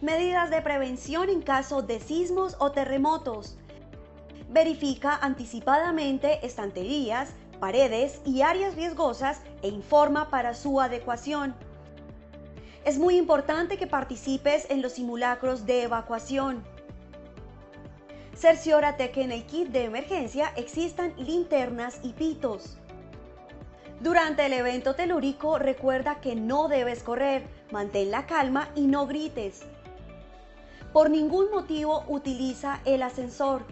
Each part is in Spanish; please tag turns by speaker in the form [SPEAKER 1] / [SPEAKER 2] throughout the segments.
[SPEAKER 1] Medidas de prevención en caso de sismos o terremotos. Verifica anticipadamente estanterías, paredes y áreas riesgosas e informa para su adecuación. Es muy importante que participes en los simulacros de evacuación. Cerciórate que en el kit de emergencia existan linternas y pitos. Durante el evento telúrico, recuerda que no debes correr, mantén la calma y no grites. Por ningún motivo utiliza el ascensor.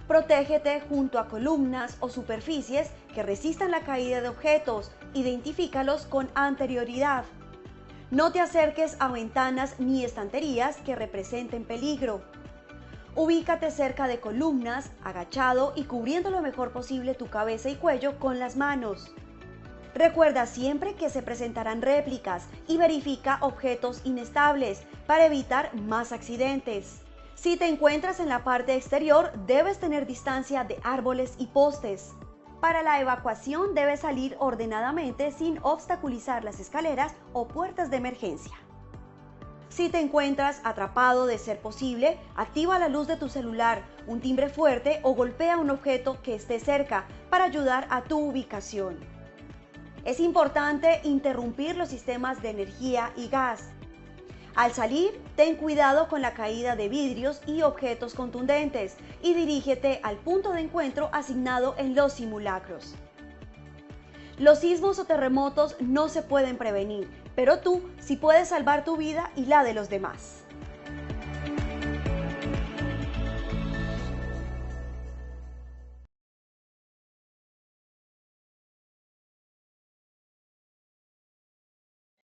[SPEAKER 1] Protégete junto a columnas o superficies que resistan la caída de objetos. Identifícalos con anterioridad. No te acerques a ventanas ni estanterías que representen peligro. Ubícate cerca de columnas, agachado y cubriendo lo mejor posible tu cabeza y cuello con las manos. Recuerda siempre que se presentarán réplicas y verifica objetos inestables para evitar más accidentes. Si te encuentras en la parte exterior, debes tener distancia de árboles y postes. Para la evacuación debes salir ordenadamente sin obstaculizar las escaleras o puertas de emergencia. Si te encuentras atrapado, de ser posible, activa la luz de tu celular, un timbre fuerte o golpea un objeto que esté cerca para ayudar a tu ubicación. Es importante interrumpir los sistemas de energía y gas. Al salir, ten cuidado con la caída de vidrios y objetos contundentes y dirígete al punto de encuentro asignado en los simulacros. Los sismos o terremotos no se pueden prevenir, pero tú sí puedes salvar tu vida y la de los demás.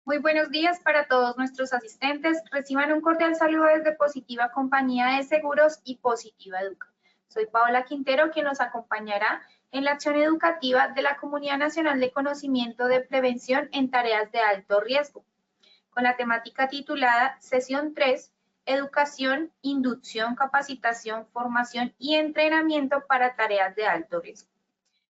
[SPEAKER 2] Muy buenos días para todos nuestros asistentes. Reciban un cordial saludo desde Positiva Compañía de Seguros y Positiva Educa. Soy Paola Quintero, quien nos acompañará en la acción educativa de la Comunidad Nacional de Conocimiento de Prevención en Tareas de Alto Riesgo, con la temática titulada Sesión 3, Educación, Inducción, Capacitación, Formación y Entrenamiento para Tareas de Alto Riesgo.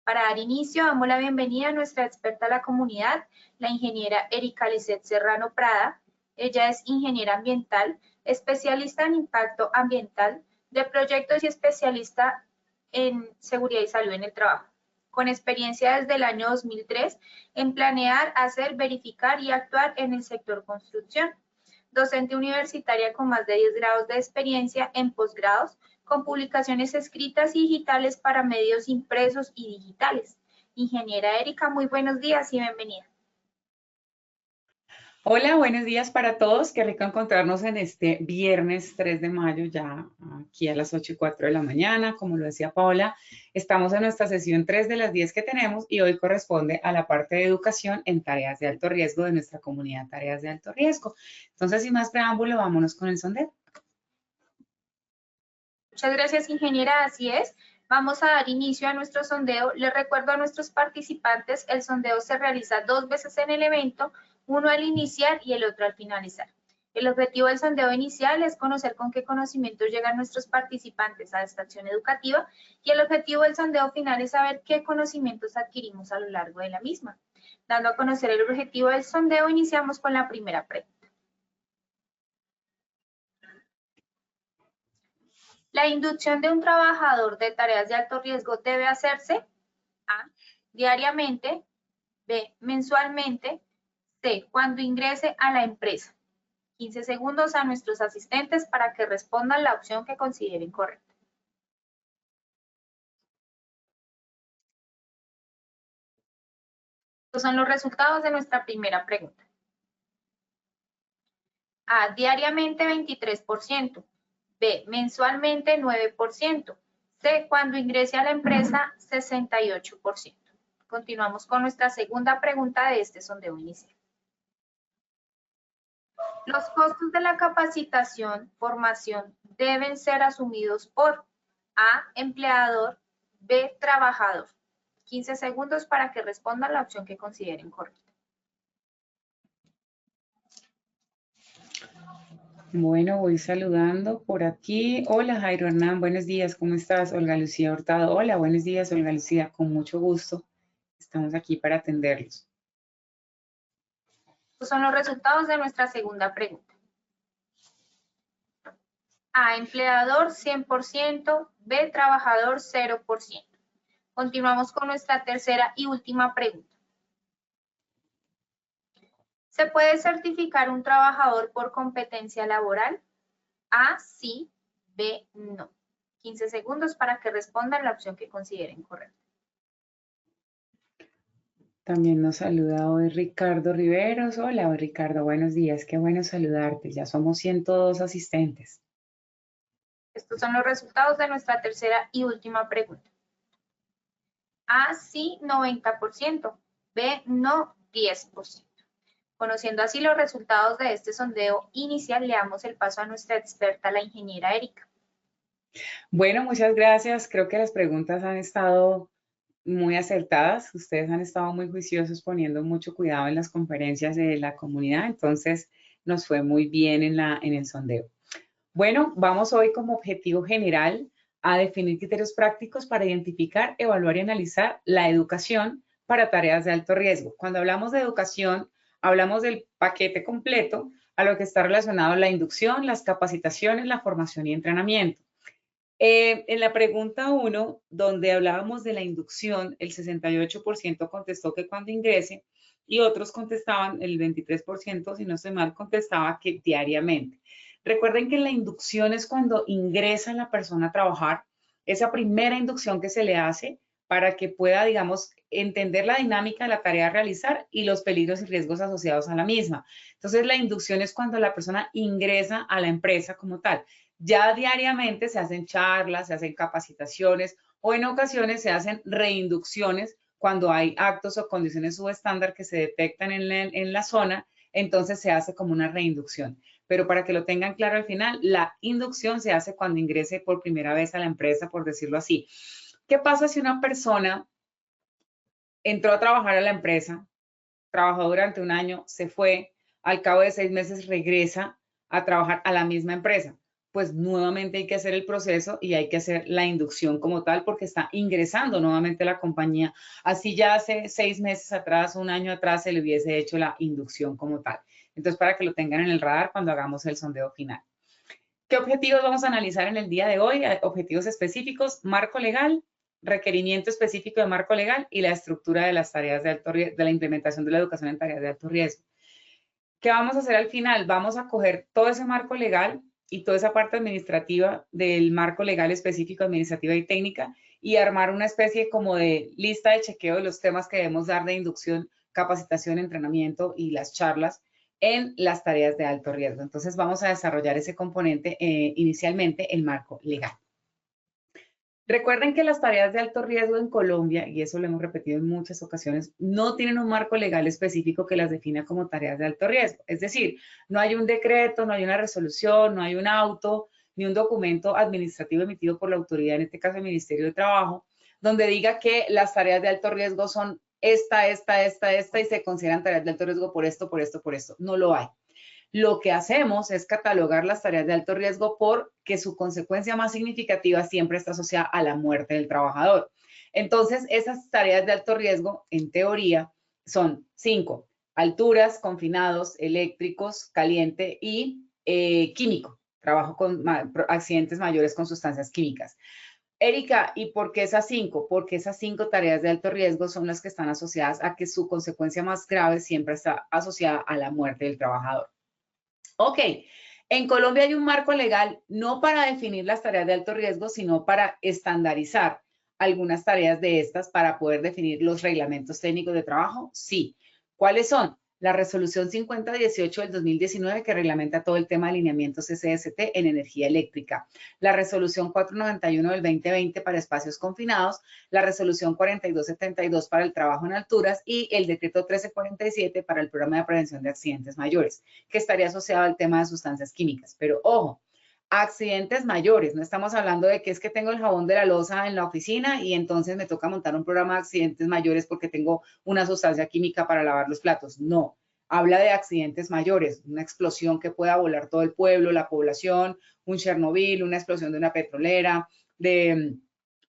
[SPEAKER 2] Para dar inicio, damos la bienvenida a nuestra experta a la comunidad, la ingeniera Erika Lisset Serrano Prada. Ella es ingeniera ambiental, especialista en impacto ambiental de proyectos y especialista en seguridad y salud en el trabajo, con experiencia desde el año 2003 en planear, hacer, verificar y actuar en el sector construcción. Docente universitaria con más de 10 grados de experiencia en posgrados, con publicaciones escritas y digitales para medios impresos y digitales. Ingeniera Erika, muy buenos días y bienvenida.
[SPEAKER 3] Hola, buenos días para todos. Qué rico encontrarnos en este viernes 3 de mayo, ya aquí a las 8:04 de la mañana. Como lo decía Paola, estamos en nuestra sesión 3 de las 10 que tenemos y hoy corresponde a la parte de educación en tareas de alto riesgo de nuestra comunidad Tareas de Alto Riesgo. Entonces, sin más preámbulo, vámonos con el sondeo.
[SPEAKER 2] Muchas gracias, ingeniera. Así es. Vamos a dar inicio a nuestro sondeo. Les recuerdo a nuestros participantes, el sondeo se realiza 2 veces en el evento, uno al iniciar y el otro al finalizar. El objetivo del sondeo inicial es conocer con qué conocimientos llegan nuestros participantes a esta acción educativa y el objetivo del sondeo final es saber qué conocimientos adquirimos a lo largo de la misma. Dando a conocer el objetivo del sondeo, iniciamos con la primera pregunta. La inducción de un trabajador de tareas de alto riesgo debe hacerse A, diariamente, B, mensualmente, C, cuando ingrese a la empresa. 15 segundos a nuestros asistentes para que respondan la opción que consideren correcta. Estos son los resultados de nuestra primera pregunta. A, diariamente 23%, B, mensualmente 9%, C, cuando ingrese a la empresa 68%. Continuamos con nuestra segunda pregunta de este sondeo inicial. Los costos de la capacitación, formación, deben ser asumidos por A, empleador, B, trabajador. 15 segundos para que respondan la opción que consideren correcta.
[SPEAKER 3] Bueno, voy saludando por aquí. Hola, Jairo Hernán, buenos días, ¿cómo estás? Olga Lucía Hurtado. Hola, buenos días, Olga Lucía, con mucho gusto. Estamos aquí para atenderlos.
[SPEAKER 2] Estos son los resultados de nuestra segunda pregunta. A, empleador 100%, B, trabajador 0%. Continuamos con nuestra tercera y última pregunta. ¿Se puede certificar un trabajador por competencia laboral? A, sí, B, no. 15 segundos para que respondan la opción que consideren correcta.
[SPEAKER 3] También nos saluda hoy Ricardo Riveros. Hola, Ricardo, buenos días. Qué bueno saludarte. Ya somos 102 asistentes.
[SPEAKER 2] Estos son los resultados de nuestra tercera y última pregunta. A, sí, 90%. B, no, 10%. Conociendo así los resultados de este sondeo inicial, le damos el paso a nuestra experta, la ingeniera Erika.
[SPEAKER 3] Bueno, muchas gracias. Creo que las preguntas han estado muy acertadas. Ustedes han estado muy juiciosos, poniendo mucho cuidado en las conferencias de la comunidad. Entonces, nos fue muy bien en el sondeo. Bueno, vamos hoy como objetivo general a definir criterios prácticos para identificar, evaluar y analizar la educación para tareas de alto riesgo. Cuando hablamos de educación, hablamos del paquete completo a lo que está relacionado la inducción, las capacitaciones, la formación y entrenamiento. En la pregunta 1, donde hablábamos de la inducción, el 68% contestó que cuando ingrese y otros contestaban, el 23%, si no estoy mal, contestaba que diariamente. Recuerden que la inducción es cuando ingresa la persona a trabajar, esa primera inducción que se le hace para que pueda, digamos, entender la dinámica de la tarea a realizar y los peligros y riesgos asociados a la misma. Entonces, la inducción es cuando la persona ingresa a la empresa como tal. Ya diariamente se hacen charlas, se hacen capacitaciones o en ocasiones se hacen reinducciones cuando hay actos o condiciones subestándar que se detectan en la zona, entonces se hace como una reinducción. Pero para que lo tengan claro al final, la inducción se hace cuando ingrese por primera vez a la empresa, por decirlo así. ¿Qué pasa si una persona entró a trabajar a la empresa, trabajó durante un año, se fue, al cabo de 6 meses regresa a trabajar a la misma empresa? Pues nuevamente hay que hacer el proceso y hay que hacer la inducción como tal porque está ingresando nuevamente a la compañía. Así ya hace 6 meses atrás, un año atrás, se le hubiese hecho la inducción como tal. Entonces, para que lo tengan en el radar cuando hagamos el sondeo final. ¿Qué objetivos vamos a analizar en el día de hoy? Objetivos específicos, marco legal, requerimiento específico de marco legal y la estructura de las tareas de alto riesgo, de la implementación de la educación en tareas de alto riesgo. ¿Qué vamos a hacer al final? Vamos a coger todo ese marco legal y toda esa parte administrativa del marco legal específico, administrativa y técnica y armar una especie como de lista de chequeo de los temas que debemos dar de inducción, capacitación, entrenamiento y las charlas en las tareas de alto riesgo. Entonces vamos a desarrollar ese componente inicialmente, el marco legal. Recuerden que las tareas de alto riesgo en Colombia, y eso lo hemos repetido en muchas ocasiones, no tienen un marco legal específico que las defina como tareas de alto riesgo. Es decir, no hay un decreto, no hay una resolución, no hay un auto, ni un documento administrativo emitido por la autoridad, en este caso el Ministerio de Trabajo, donde diga que las tareas de alto riesgo son esta, y se consideran tareas de alto riesgo por esto, por esto, por esto. No lo hay. Lo que hacemos es catalogar las tareas de alto riesgo porque su consecuencia más significativa siempre está asociada a la muerte del trabajador. Entonces, esas tareas de alto riesgo, en teoría, son 5: alturas, confinados, eléctricos, caliente y químico. Trabajo con accidentes mayores con sustancias químicas. Erika, ¿y por qué esas 5? Porque esas 5 tareas de alto riesgo son las que están asociadas a que su consecuencia más grave siempre está asociada a la muerte del trabajador. Ok, en Colombia hay un marco legal no para definir las tareas de alto riesgo, sino para estandarizar algunas tareas de estas para poder definir los reglamentos técnicos de trabajo. Sí. ¿Cuáles son? La resolución 5018 del 2019 que reglamenta todo el tema de alineamientos CSST en energía eléctrica, la resolución 491 del 2020 para espacios confinados, la resolución 4272 para el trabajo en alturas y el decreto 1347 para el programa de prevención de accidentes mayores, que estaría asociado al tema de sustancias químicas. Pero ojo, accidentes mayores, no estamos hablando de que es que tengo el jabón de la loza en la oficina y entonces me toca montar un programa de accidentes mayores porque tengo una sustancia química para lavar los platos. No, habla de accidentes mayores, una explosión que pueda volar todo el pueblo, la población, un Chernobyl, una explosión de una petrolera, de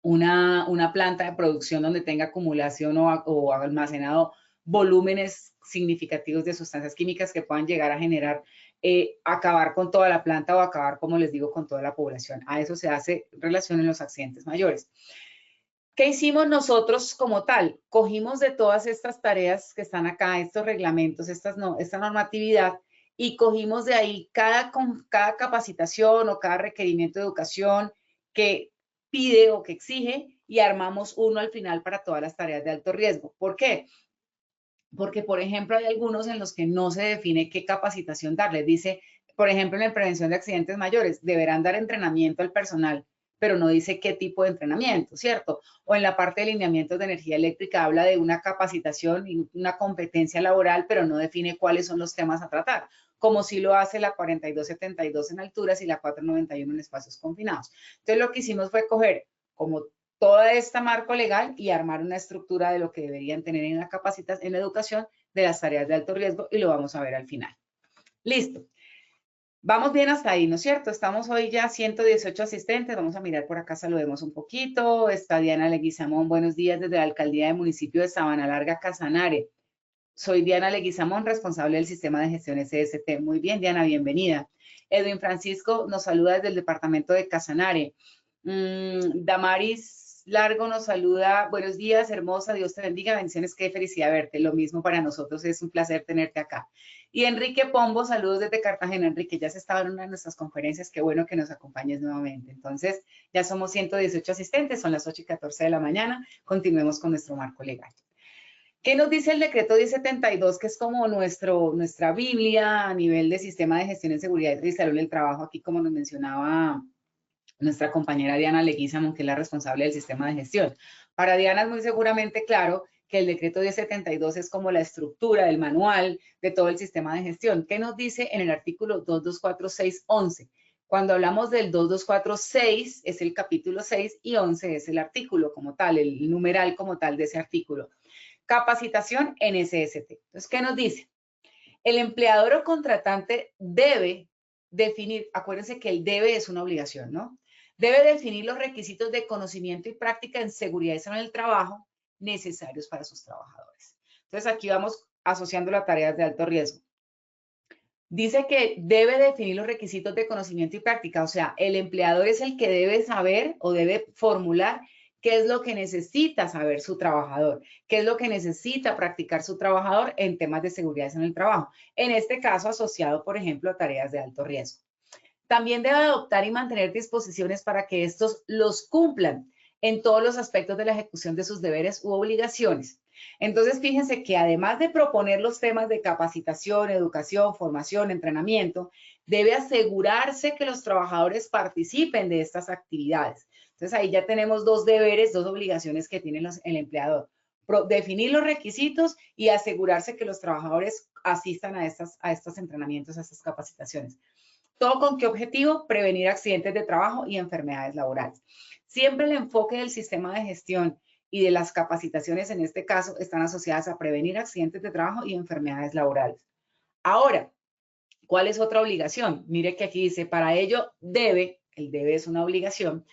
[SPEAKER 3] una planta de producción donde tenga acumulación o almacenado volúmenes significativos de sustancias químicas que puedan llegar a generar acabar con toda la planta o acabar, como les digo, con toda la población. A eso se hace relación en los accidentes mayores. ¿Qué hicimos nosotros como tal? Cogimos de todas estas tareas que están acá, estos reglamentos, esta normatividad, y cogimos de ahí cada capacitación o cada requerimiento de educación que pide o que exige y armamos uno al final para todas las tareas de alto riesgo. ¿Por qué? Porque, por ejemplo, hay algunos en los que no se define qué capacitación darles. Dice, por ejemplo, en la prevención de accidentes mayores, deberán dar entrenamiento al personal, pero no dice qué tipo de entrenamiento, ¿cierto? O en la parte de lineamientos de energía eléctrica habla de una capacitación y una competencia laboral, pero no define cuáles son los temas a tratar, como si lo hace la 4272 en alturas y la 491 en espacios confinados. Entonces, lo que hicimos fue coger como toda esta marco legal y armar una estructura de lo que deberían tener en la capacitación, en la educación de las tareas de alto riesgo, y lo vamos a ver al final. Listo. Vamos bien hasta ahí, ¿no es cierto? Estamos hoy ya 118 asistentes. Vamos a mirar por acá, saludemos un poquito. Está Diana Leguizamón, buenos días desde la Alcaldía del Municipio de Sabana Larga, Casanare. Soy Diana Leguizamón, responsable del Sistema de Gestión SST. Muy bien, Diana, bienvenida. Edwin Francisco nos saluda desde el departamento de Casanare. Damaris Largo nos saluda, buenos días, hermosa, Dios te bendiga, bendiciones, qué felicidad verte, lo mismo para nosotros, es un placer tenerte acá. Y Enrique Pombo, saludos desde Cartagena. Enrique, ya has estado en una de nuestras conferencias, qué bueno que nos acompañes nuevamente. Entonces, ya somos 118 asistentes, son las 8:14 de la mañana, continuemos con nuestro marco legal. ¿Qué nos dice el decreto 1072, que es como nuestra Biblia a nivel de sistema de gestión en seguridad y salud del trabajo, aquí como nos mencionaba nuestra compañera Diana Leguizamón, que es la responsable del sistema de gestión? Para Diana es muy seguramente claro que el decreto 1072 es como la estructura del manual de todo el sistema de gestión. ¿Qué nos dice en el artículo 224611? Cuando hablamos del 2246 es el capítulo 6 y 11 es el artículo como tal, el numeral como tal de ese artículo. Capacitación en SST. Entonces, ¿qué nos dice? El empleador o contratante debe definir, acuérdense que el debe es una obligación, ¿no? Debe definir los requisitos de conocimiento y práctica en seguridad y salud en el trabajo necesarios para sus trabajadores. Entonces, aquí vamos asociando a tareas de alto riesgo. Dice que debe definir los requisitos de conocimiento y práctica, o sea, el empleador es el que debe saber o debe formular qué es lo que necesita saber su trabajador, qué es lo que necesita practicar su trabajador en temas de seguridad en el trabajo. En este caso, asociado, por ejemplo, a tareas de alto riesgo. También debe adoptar y mantener disposiciones para que estos los cumplan en todos los aspectos de la ejecución de sus deberes u obligaciones. Entonces, fíjense que además de proponer los temas de capacitación, educación, formación, entrenamiento, debe asegurarse que los trabajadores participen de estas actividades. Entonces, ahí ya tenemos dos deberes, dos obligaciones que tiene el empleador. Definir los requisitos y asegurarse que los trabajadores asistan a estos entrenamientos, a estas capacitaciones. ¿Todo con qué objetivo? Prevenir accidentes de trabajo y enfermedades laborales. Siempre el enfoque del sistema de gestión y de las capacitaciones en este caso están asociadas a prevenir accidentes de trabajo y enfermedades laborales. Ahora, ¿cuál es otra obligación? Mire que aquí dice, para ello debe, el debe es una obligación,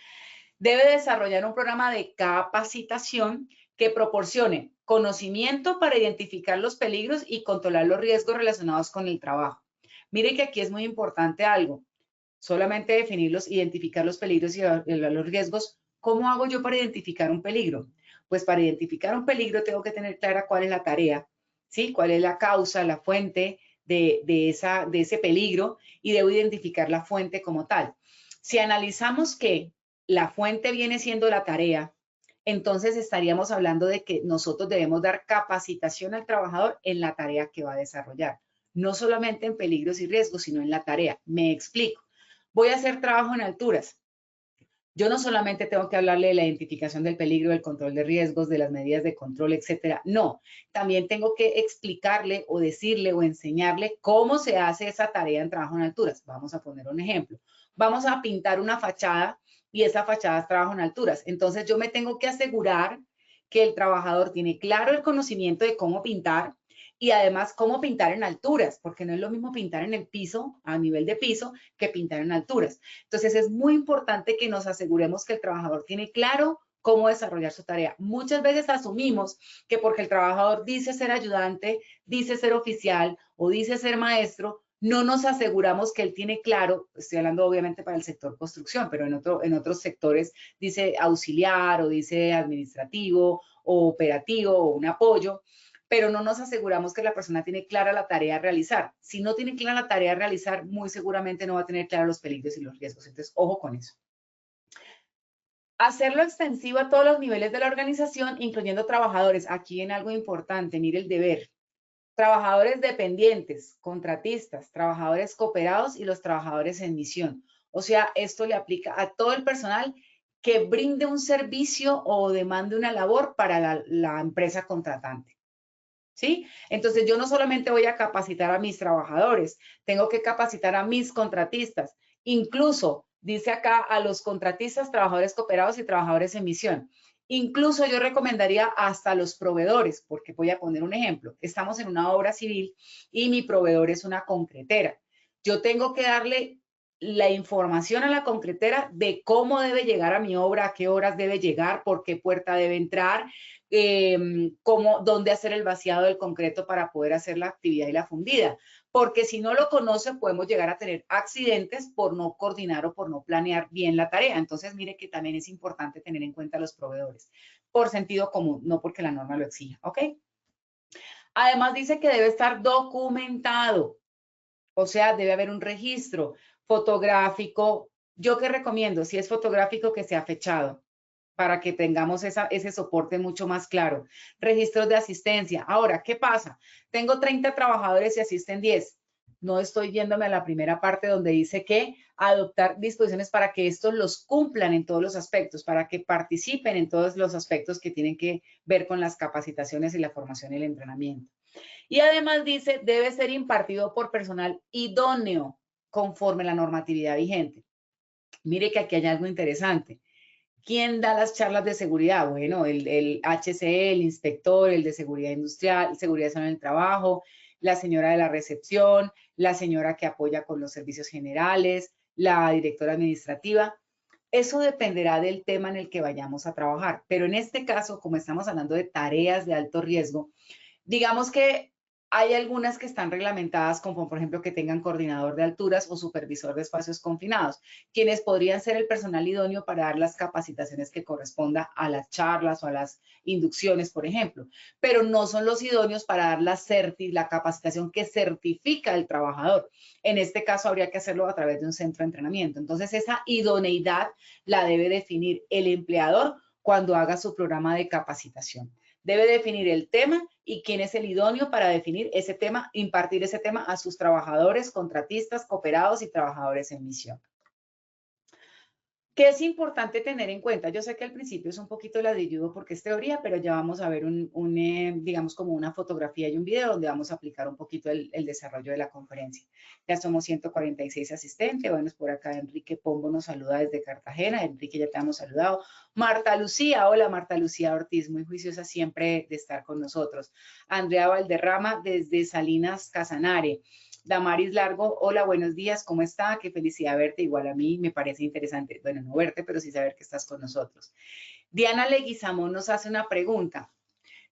[SPEAKER 3] debe desarrollar un programa de capacitación que proporcione conocimiento para identificar los peligros y controlar los riesgos relacionados con el trabajo. Mire que aquí es muy importante algo, solamente definirlos, identificar los peligros y los riesgos. ¿Cómo hago yo para identificar un peligro? Pues para identificar un peligro tengo que tener clara cuál es la tarea, ¿sí? Cuál es la causa, la fuente de ese peligro, y debo identificar la fuente como tal. Si analizamos que la fuente viene siendo la tarea, entonces estaríamos hablando de que nosotros debemos dar capacitación al trabajador en la tarea que va a desarrollar. No solamente en peligros y riesgos, sino en la tarea. Me explico. Voy a hacer trabajo en alturas. Yo no solamente tengo que hablarle de la identificación del peligro, del control de riesgos, de las medidas de control, etcétera. No, también tengo que explicarle o decirle o enseñarle cómo se hace esa tarea en trabajo en alturas. Vamos a poner un ejemplo. Vamos a pintar una fachada y esa fachada es trabajo en alturas. Entonces yo me tengo que asegurar que el trabajador tiene claro el conocimiento de cómo pintar, y además cómo pintar en alturas, porque no es lo mismo pintar en el piso, a nivel de piso, que pintar en alturas. Entonces es muy importante que nos aseguremos que el trabajador tiene claro cómo desarrollar su tarea. Muchas veces asumimos que porque el trabajador dice ser ayudante, dice ser oficial o dice ser maestro, no nos aseguramos que él tiene claro, estoy hablando obviamente para el sector construcción, pero en otros sectores dice auxiliar o dice administrativo o operativo o un apoyo, pero no nos aseguramos que la persona tiene clara la tarea a realizar. Si no tiene clara la tarea a realizar, muy seguramente no va a tener claros los peligros y los riesgos. Entonces, ojo con eso. Hacerlo extensivo a todos los niveles de la organización, incluyendo trabajadores. Aquí en algo importante, mire el deber. Trabajadores dependientes, contratistas, trabajadores cooperados y los trabajadores en misión. O sea, esto le aplica a todo el personal que brinde un servicio o demande una labor para la empresa contratante. ¿Sí? Entonces, yo no solamente voy a capacitar a mis trabajadores, tengo que capacitar a mis contratistas. Incluso, dice acá, a los contratistas, trabajadores cooperados y trabajadores en misión. Incluso yo recomendaría hasta los proveedores, porque voy a poner un ejemplo. Estamos en una obra civil y mi proveedor es una concretera. Yo tengo que darle la información a la concretera de cómo debe llegar a mi obra, a qué horas debe llegar, por qué puerta debe entrar, dónde hacer el vaciado del concreto para poder hacer la actividad y la fundida. Porque si no lo conoce, podemos llegar a tener accidentes por no coordinar o por no planear bien la tarea. Entonces, mire que también es importante tener en cuenta a los proveedores, por sentido común, no porque la norma lo exija, ¿ok? Además dice que debe estar documentado, o sea, debe haber un registro fotográfico. ¿Yo qué recomiendo? Si es fotográfico, que sea fechado, para que tengamos ese soporte mucho más claro. Registros de asistencia. Ahora, ¿qué pasa? Tengo 30 trabajadores y asisten 10. No estoy yéndome a la primera parte donde dice que adoptar disposiciones para que estos los cumplan en todos los aspectos, para que participen en todos los aspectos que tienen que ver con las capacitaciones y la formación y el entrenamiento. Y además dice, debe ser impartido por personal idóneo conforme a la normatividad vigente. Mire que aquí hay algo interesante. ¿Quién da las charlas de seguridad? Bueno, el HCE, el inspector, el de seguridad industrial, seguridad en el trabajo, la señora de la recepción, la señora que apoya con los servicios generales, la directora administrativa. Eso dependerá del tema en el que vayamos a trabajar. Pero en este caso, como estamos hablando de tareas de alto riesgo, digamos que hay algunas que están reglamentadas, como por ejemplo que tengan coordinador de alturas o supervisor de espacios confinados, quienes podrían ser el personal idóneo para dar las capacitaciones que corresponda a las charlas o a las inducciones, por ejemplo, pero no son los idóneos para dar la capacitación que certifica el trabajador. En este caso habría que hacerlo a través de un centro de entrenamiento. Entonces esa idoneidad la debe definir el empleador cuando haga su programa de capacitación. Debe definir el tema y quién es el idóneo para definir ese tema, impartir ese tema a sus trabajadores, contratistas, cooperados y trabajadores en misión. ¿Qué es importante tener en cuenta? Yo sé que al principio es un poquito ladrilludo porque es teoría, pero ya vamos a ver digamos como una fotografía y un video donde vamos a aplicar un poquito el desarrollo de la conferencia. Ya somos 146 asistentes. Bueno, es por acá Enrique Pombo nos saluda desde Cartagena. Enrique, ya te hemos saludado. Marta Lucía, hola Marta Lucía Ortiz, muy juiciosa siempre de estar con nosotros. Andrea Valderrama desde Salinas Casanare. Damaris Largo, hola, buenos días, ¿cómo está? Qué felicidad verte, igual a mí me parece interesante, bueno, no verte, pero sí saber que estás con nosotros. Diana Leguizamón nos hace una pregunta.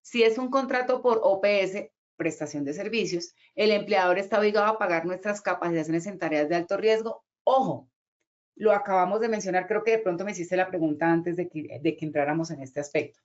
[SPEAKER 3] Si es un contrato por OPS, prestación de servicios, el empleador está obligado a pagar nuestras capacitaciones en tareas de alto riesgo. Ojo, lo acabamos de mencionar, creo que de pronto me hiciste la pregunta antes de que entráramos en este aspecto.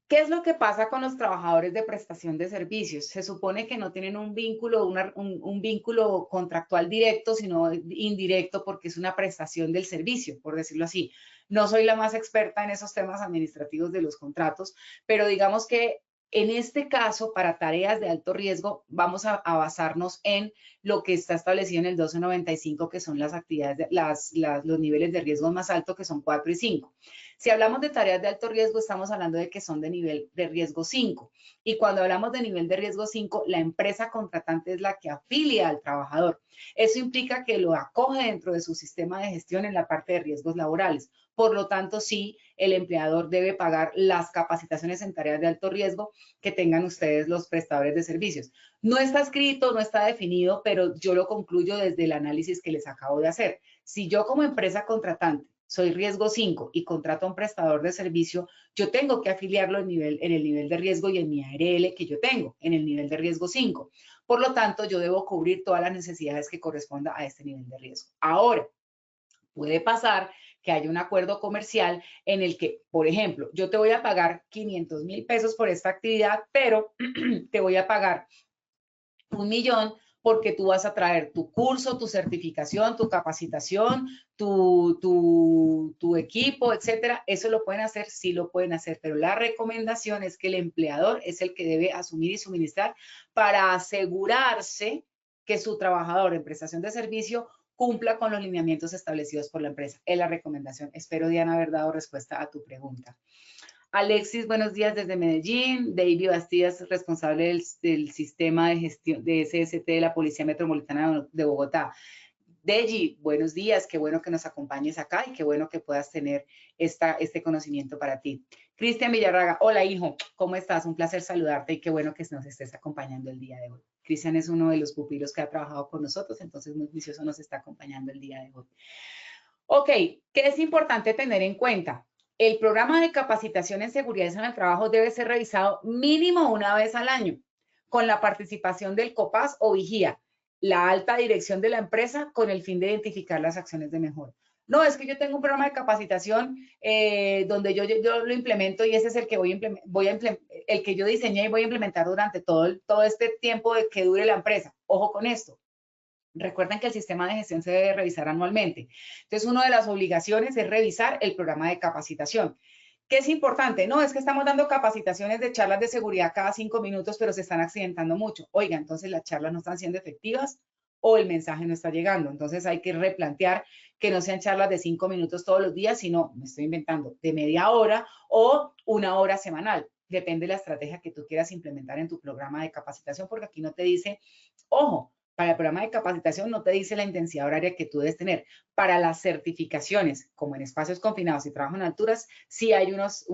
[SPEAKER 3] ¿Qué es lo que pasa con los trabajadores de prestación de servicios? Se supone que no tienen un vínculo, un vínculo contractual directo, sino indirecto porque es una prestación del servicio, por decirlo así. No soy la más experta en esos temas administrativos de los contratos, pero digamos que en este caso, para tareas de alto riesgo, vamos a basarnos en lo que está establecido en el 1295, que son las actividades, los niveles de riesgo más altos, que son 4 y 5. Si hablamos de tareas de alto riesgo, estamos hablando de que son de nivel de riesgo 5. Y cuando hablamos de nivel de riesgo 5, la empresa contratante es la que afilia al trabajador. Eso implica que lo acoge dentro de su sistema de gestión en la parte de riesgos laborales. Por lo tanto, sí, el empleador debe pagar las capacitaciones en tareas de alto riesgo que tengan ustedes los prestadores de servicios. No está escrito, no está definido, pero yo lo concluyo desde el análisis que les acabo de hacer. Si yo como empresa contratante soy riesgo 5 y contrato a un prestador de servicio, yo tengo que afiliarlo en el nivel de riesgo y en mi ARL que yo tengo, en el nivel de riesgo 5. Por lo tanto, yo debo cubrir todas las necesidades que corresponda a este nivel de riesgo. Ahora, puede pasar que haya un acuerdo comercial en el que, por ejemplo, yo te voy a pagar 500,000 pesos por esta actividad, pero te voy a pagar 1,000,000 porque tú vas a traer tu curso, tu certificación, tu capacitación, tu equipo, etcétera. Eso lo pueden hacer, sí lo pueden hacer, pero la recomendación es que el empleador es el que debe asumir y suministrar para asegurarse que su trabajador en prestación de servicio cumpla con los lineamientos establecidos por la empresa. Es la recomendación. Espero, Diana, haber dado respuesta a tu pregunta. Alexis, buenos días desde Medellín. David Bastidas, responsable del sistema de gestión de SST de la Policía Metropolitana de Bogotá. Deji, buenos días, qué bueno que nos acompañes acá y qué bueno que puedas tener este conocimiento para ti. Cristian Villarraga, hola hijo, ¿cómo estás? Un placer saludarte y qué bueno que nos estés acompañando el día de hoy. Cristian es uno de los pupilos que ha trabajado con nosotros, entonces muy juicioso nos está acompañando el día de hoy. Ok, ¿qué es importante tener en cuenta? El programa de capacitación en seguridad en el trabajo debe ser revisado mínimo una vez al año, con la participación del COPAS o vigía, la alta dirección de la empresa, con el fin de identificar las acciones de mejora. No, es que yo tengo un programa de capacitación donde yo lo implemento y ese es el que el que yo diseñé y voy a implementar durante todo este tiempo de que dure la empresa. Ojo con esto. Recuerden que el sistema de gestión se debe revisar anualmente. Entonces, una de las obligaciones es revisar el programa de capacitación. ¿Qué es importante? No, es que estamos dando capacitaciones de charlas de seguridad cada 5 minutos, pero se están accidentando mucho. Oiga, entonces las charlas no están siendo efectivas o el mensaje no está llegando. Entonces, hay que replantear que no sean charlas de 5 minutos todos los días, sino, me estoy inventando, de media hora o 1 hora semanal. Depende de la estrategia que tú quieras implementar en tu programa de capacitación, porque aquí no te dice, ojo, para el programa de capacitación no te dice la intensidad horaria que tú debes tener. Para las certificaciones, como en espacios confinados y trabajo en alturas, sí hay unos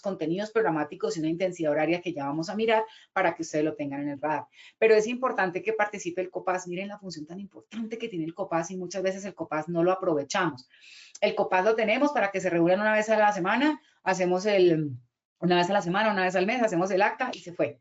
[SPEAKER 3] contenidos programáticos y una intensidad horaria que ya vamos a mirar para que ustedes lo tengan en el radar. Pero es importante que participe el COPAS. Miren la función tan importante que tiene el COPAS y muchas veces el COPAS no lo aprovechamos. El COPAS lo tenemos para que se reúnan una vez a la semana, hacemos una vez a la semana, una vez al mes, hacemos el acta y se fue.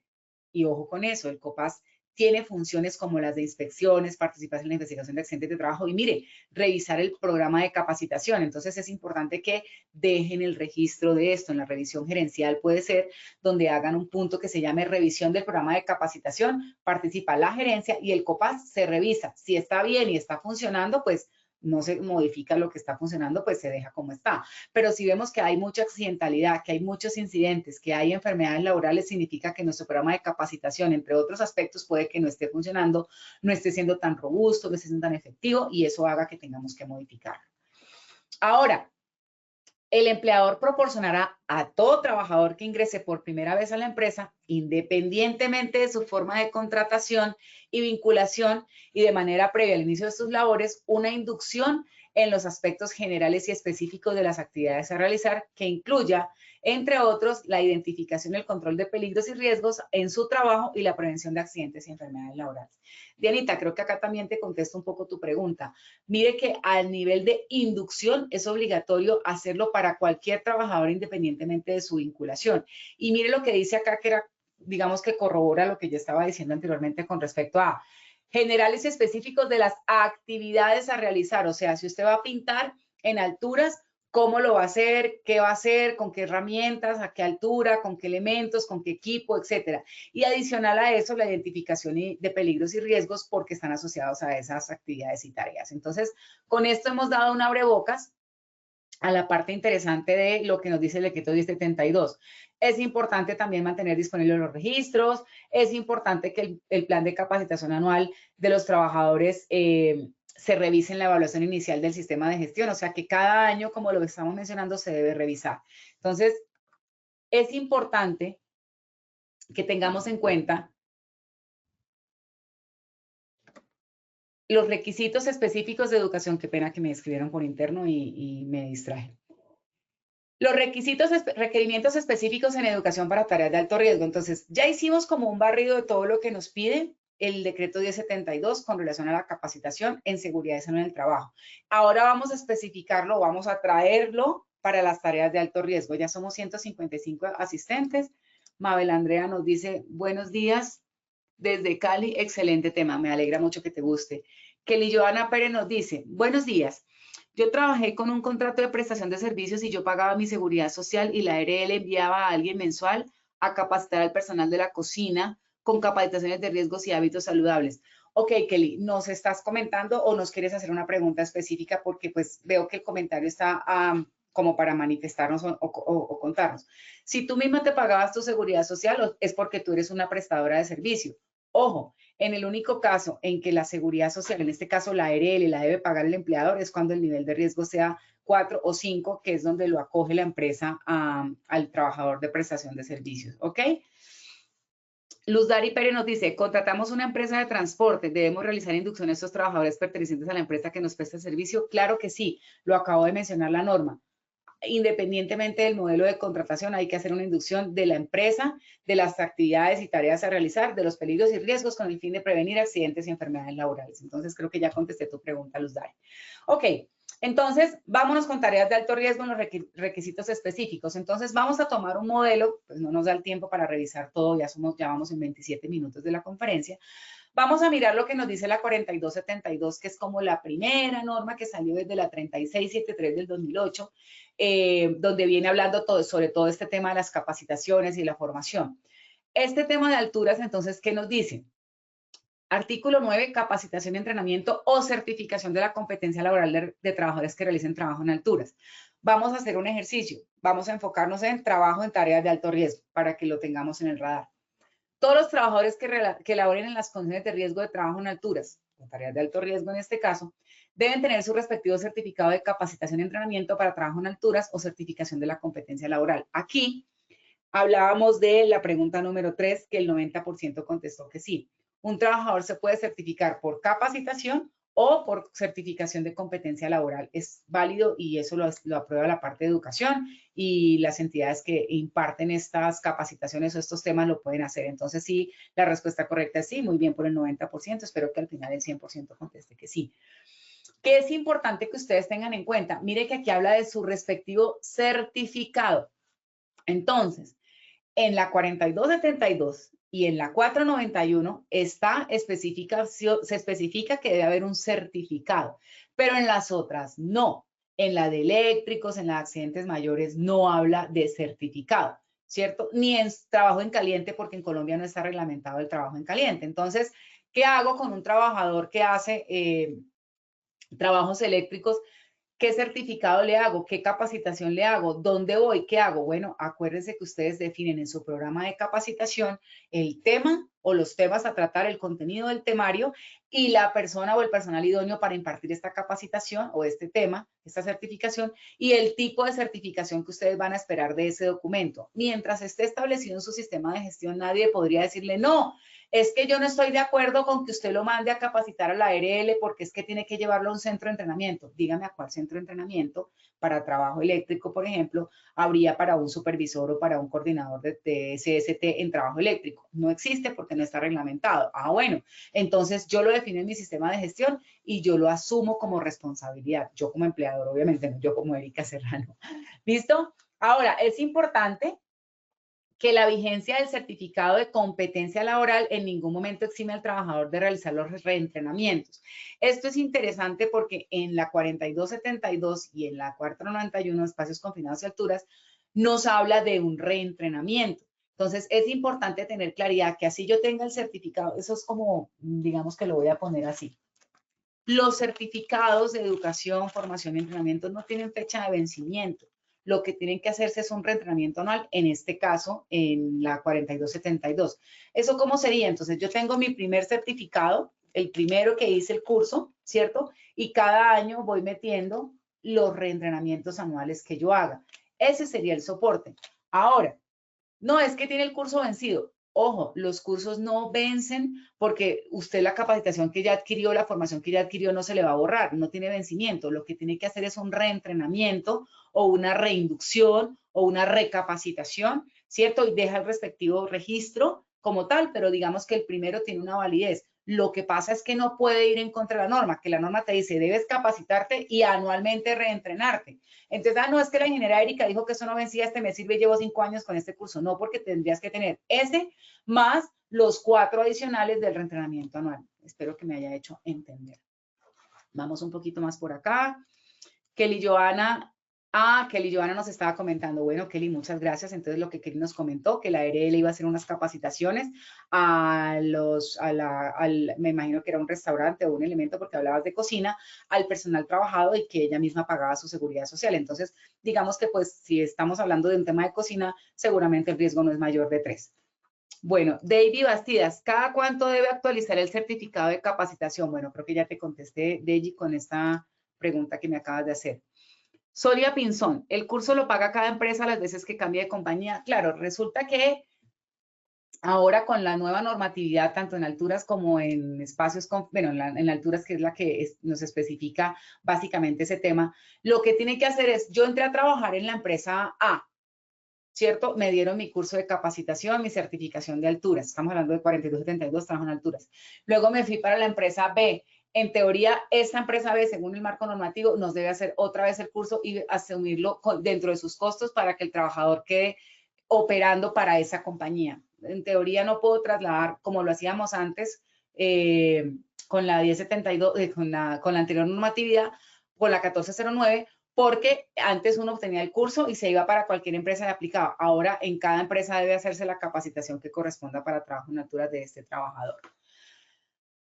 [SPEAKER 3] Y ojo con eso, el COPAS tiene funciones como las de inspecciones, participación en la investigación de accidentes de trabajo y mire, revisar el programa de capacitación. Entonces es importante que dejen el registro de esto. En la revisión gerencial puede ser donde hagan un punto que se llame revisión del programa de capacitación, participa la gerencia y el COPAS se revisa. Si está bien y está funcionando, pues no se modifica lo que está funcionando, pues se deja como está. Pero si vemos que hay mucha accidentalidad, que hay muchos incidentes, que hay enfermedades laborales, significa que nuestro programa de capacitación, entre otros aspectos, puede que no esté funcionando, no esté siendo tan robusto, no esté siendo tan efectivo y eso haga que tengamos que modificar. Ahora, el empleador proporcionará a todo trabajador que ingrese por primera vez a la empresa, independientemente de su forma de contratación y vinculación y de manera previa al inicio de sus labores, una inducción en los aspectos generales y específicos de las actividades a realizar, que incluya, entre otros, la identificación y el control de peligros y riesgos en su trabajo y la prevención de accidentes y enfermedades laborales. Dianita, creo que acá también te contesto un poco tu pregunta. Mire que al nivel de inducción es obligatorio hacerlo para cualquier trabajador independientemente de su vinculación. Y mire lo que dice acá, que era, digamos que corrobora lo que yo estaba diciendo anteriormente con respecto a generales y específicos de las actividades a realizar. O sea, si usted va a pintar en alturas, ¿cómo lo va a hacer? ¿Qué va a hacer? ¿Con qué herramientas? ¿A qué altura? ¿Con qué elementos? ¿Con qué equipo? Etcétera. Y adicional a eso, la identificación de peligros y riesgos porque están asociados a esas actividades y tareas. Entonces, con esto hemos dado un abrebocas a la parte interesante de lo que nos dice el decreto 1072. Es importante también mantener disponibles los registros, es importante que el plan de capacitación anual de los trabajadores se revise en la evaluación inicial del sistema de gestión, o sea que cada año, como lo estamos mencionando, se debe revisar. Entonces, es importante que tengamos en cuenta los requisitos específicos de educación. Qué pena que me escribieron por interno y me distraje. Los requerimientos específicos en educación para tareas de alto riesgo. Entonces, ya hicimos como un barrido de todo lo que nos pide el decreto 1072 con relación a la capacitación en seguridad y salud en el trabajo. Ahora vamos a especificarlo, vamos a traerlo para las tareas de alto riesgo. Ya somos 155 asistentes. Mabel Andrea nos dice, buenos días desde Cali, excelente tema, me alegra mucho que te guste. Kelly Joana Pérez nos dice, buenos días. Yo trabajé con un contrato de prestación de servicios y yo pagaba mi seguridad social y la ARL enviaba a alguien mensual a capacitar al personal de la cocina con capacitaciones de riesgos y hábitos saludables. Ok, Kelly, ¿nos estás comentando o nos quieres hacer una pregunta específica? Porque pues veo que el comentario está como para manifestarnos o contarnos. Si tú misma te pagabas tu seguridad social, es porque tú eres una prestadora de servicio. Ojo, en el único caso en que la seguridad social, en este caso la ARL, la debe pagar el empleador, es cuando el nivel de riesgo sea 4 o 5, que es donde lo acoge la empresa al trabajador de prestación de servicios, ¿ok? Luz Dari Pérez nos dice, contratamos una empresa de transporte, ¿debemos realizar inducción a estos trabajadores pertenecientes a la empresa que nos presta el servicio? Claro que sí, lo acabo de mencionar la norma. Independientemente del modelo de contratación, hay que hacer una inducción de la empresa, de las actividades y tareas a realizar, de los peligros y riesgos con el fin de prevenir accidentes y enfermedades laborales. Entonces, creo que ya contesté tu pregunta, Luz Dari. Ok, entonces, vámonos con tareas de alto riesgo en los requisitos específicos. Entonces, vamos a tomar un modelo, pues no nos da el tiempo para revisar todo, ya vamos en 27 minutos de la conferencia. Vamos a mirar lo que nos dice la 4272, que es como la primera norma que salió desde la 3673 del 2008, donde viene hablando sobre todo este tema de las capacitaciones y la formación. Este tema de alturas, entonces, ¿qué nos dice? Artículo 9, capacitación y entrenamiento o certificación de la competencia laboral de trabajadores que realicen trabajo en alturas. Vamos a hacer un ejercicio. Vamos a enfocarnos en trabajo en tareas de alto riesgo para que lo tengamos en el radar. Todos los trabajadores que laboren en las condiciones de riesgo de trabajo en alturas, en tareas de alto riesgo en este caso, deben tener su respectivo certificado de capacitación y entrenamiento para trabajo en alturas o certificación de la competencia laboral. Aquí hablábamos de la pregunta número 3, que el 90% contestó que sí. Un trabajador se puede certificar por capacitación o por certificación de competencia laboral. Es válido y eso lo aprueba la parte de educación y las entidades que imparten estas capacitaciones o estos temas lo pueden hacer. Entonces, sí, la respuesta correcta es sí, muy bien por el 90%. Espero que al final el 100% conteste que sí. ¿Qué es importante que ustedes tengan en cuenta? Mire que aquí habla de su respectivo certificado. Entonces, en la 4272 y en la 491 se especifica que debe haber un certificado, pero en las otras no. En la de eléctricos, en la de accidentes mayores, no habla de certificado, ¿cierto? Ni en trabajo en caliente, porque en Colombia no está reglamentado el trabajo en caliente. Entonces, ¿qué hago con un trabajador que hace trabajos eléctricos? ¿Qué certificado le hago? ¿Qué capacitación le hago? ¿Dónde voy? ¿Qué hago? Bueno, acuérdense que ustedes definen en su programa de capacitación el tema o los temas a tratar, el contenido del temario y la persona o el personal idóneo para impartir esta capacitación o este tema, esta certificación y el tipo de certificación que ustedes van a esperar de ese documento. Mientras esté establecido en su sistema de gestión, nadie podría decirle no. Es que yo no estoy de acuerdo con que usted lo mande a capacitar a la ARL porque es que tiene que llevarlo a un centro de entrenamiento. Dígame a cuál centro de entrenamiento para trabajo eléctrico, por ejemplo, habría para un supervisor o para un coordinador de CST en trabajo eléctrico. No existe porque no está reglamentado. Ah, bueno, entonces yo lo defino en mi sistema de gestión y yo lo asumo como responsabilidad. Yo como empleador, obviamente, no yo como Erika Serrano. ¿Listo? Ahora, es importante que la vigencia del certificado de competencia laboral en ningún momento exime al trabajador de realizar los reentrenamientos. Esto es interesante porque en la 4272 y en la 491, espacios confinados y alturas, nos habla de un reentrenamiento. Entonces, es importante tener claridad que así yo tenga el certificado, eso es como, digamos que lo voy a poner así. Los certificados de educación, formación y entrenamiento no tienen fecha de vencimiento. Lo que tienen que hacerse es un reentrenamiento anual, en este caso, en la 4272. ¿Eso cómo sería? Entonces, yo tengo mi primer certificado, el primero que hice el curso, ¿cierto? Y cada año voy metiendo los reentrenamientos anuales que yo haga. Ese sería el soporte. Ahora, no es que tiene el curso vencido. Ojo, los cursos no vencen porque usted la capacitación que ya adquirió, la formación que ya adquirió no se le va a borrar, no tiene vencimiento. Lo que tiene que hacer es un reentrenamiento o una reinducción o una recapacitación, ¿cierto? Y deja el respectivo registro como tal, pero digamos que el primero tiene una validez. Lo que pasa es que no puede ir en contra de la norma, que la norma te dice, debes capacitarte y anualmente reentrenarte. Entonces, no, es que la ingeniera Erika dijo que eso no vencía este mes, sirve, llevo 5 años con este curso. No, porque tendrías que tener ese más los 4 adicionales del reentrenamiento anual. Espero que me haya hecho entender. Vamos un poquito más por acá. Kelly Joana nos estaba comentando. Bueno, Kelly, muchas gracias. Entonces, lo que Kelly nos comentó, que la ARL iba a hacer unas capacitaciones me imagino que era un restaurante o un elemento, porque hablabas de cocina, al personal trabajado y que ella misma pagaba su seguridad social. Entonces, digamos que pues si estamos hablando de un tema de cocina, seguramente el riesgo no es mayor de 3. Bueno, David Bastidas, ¿cada cuánto debe actualizar el certificado de capacitación? Bueno, creo que ya te contesté, Deji, con esta pregunta que me acabas de hacer. Soria Pinzón, ¿el curso lo paga cada empresa las veces que cambie de compañía? Claro, resulta que ahora con la nueva normatividad, tanto en alturas como en espacios, bueno, en alturas, que es la que nos especifica básicamente ese tema, lo que tiene que hacer es, yo entré a trabajar en la empresa A, ¿cierto? Me dieron mi curso de capacitación, mi certificación de alturas. Estamos hablando de 4272, trabajo en alturas. Luego me fui para la empresa B. En teoría, esta empresa B, según el marco normativo, nos debe hacer otra vez el curso y asumirlo dentro de sus costos para que el trabajador quede operando para esa compañía. En teoría, no puedo trasladar, como lo hacíamos antes, con la 1072, con la anterior normatividad, con la 1409, porque antes uno obtenía el curso y se iba para cualquier empresa y aplicaba. Ahora en cada empresa debe hacerse la capacitación que corresponda para trabajo en alturas de este trabajador.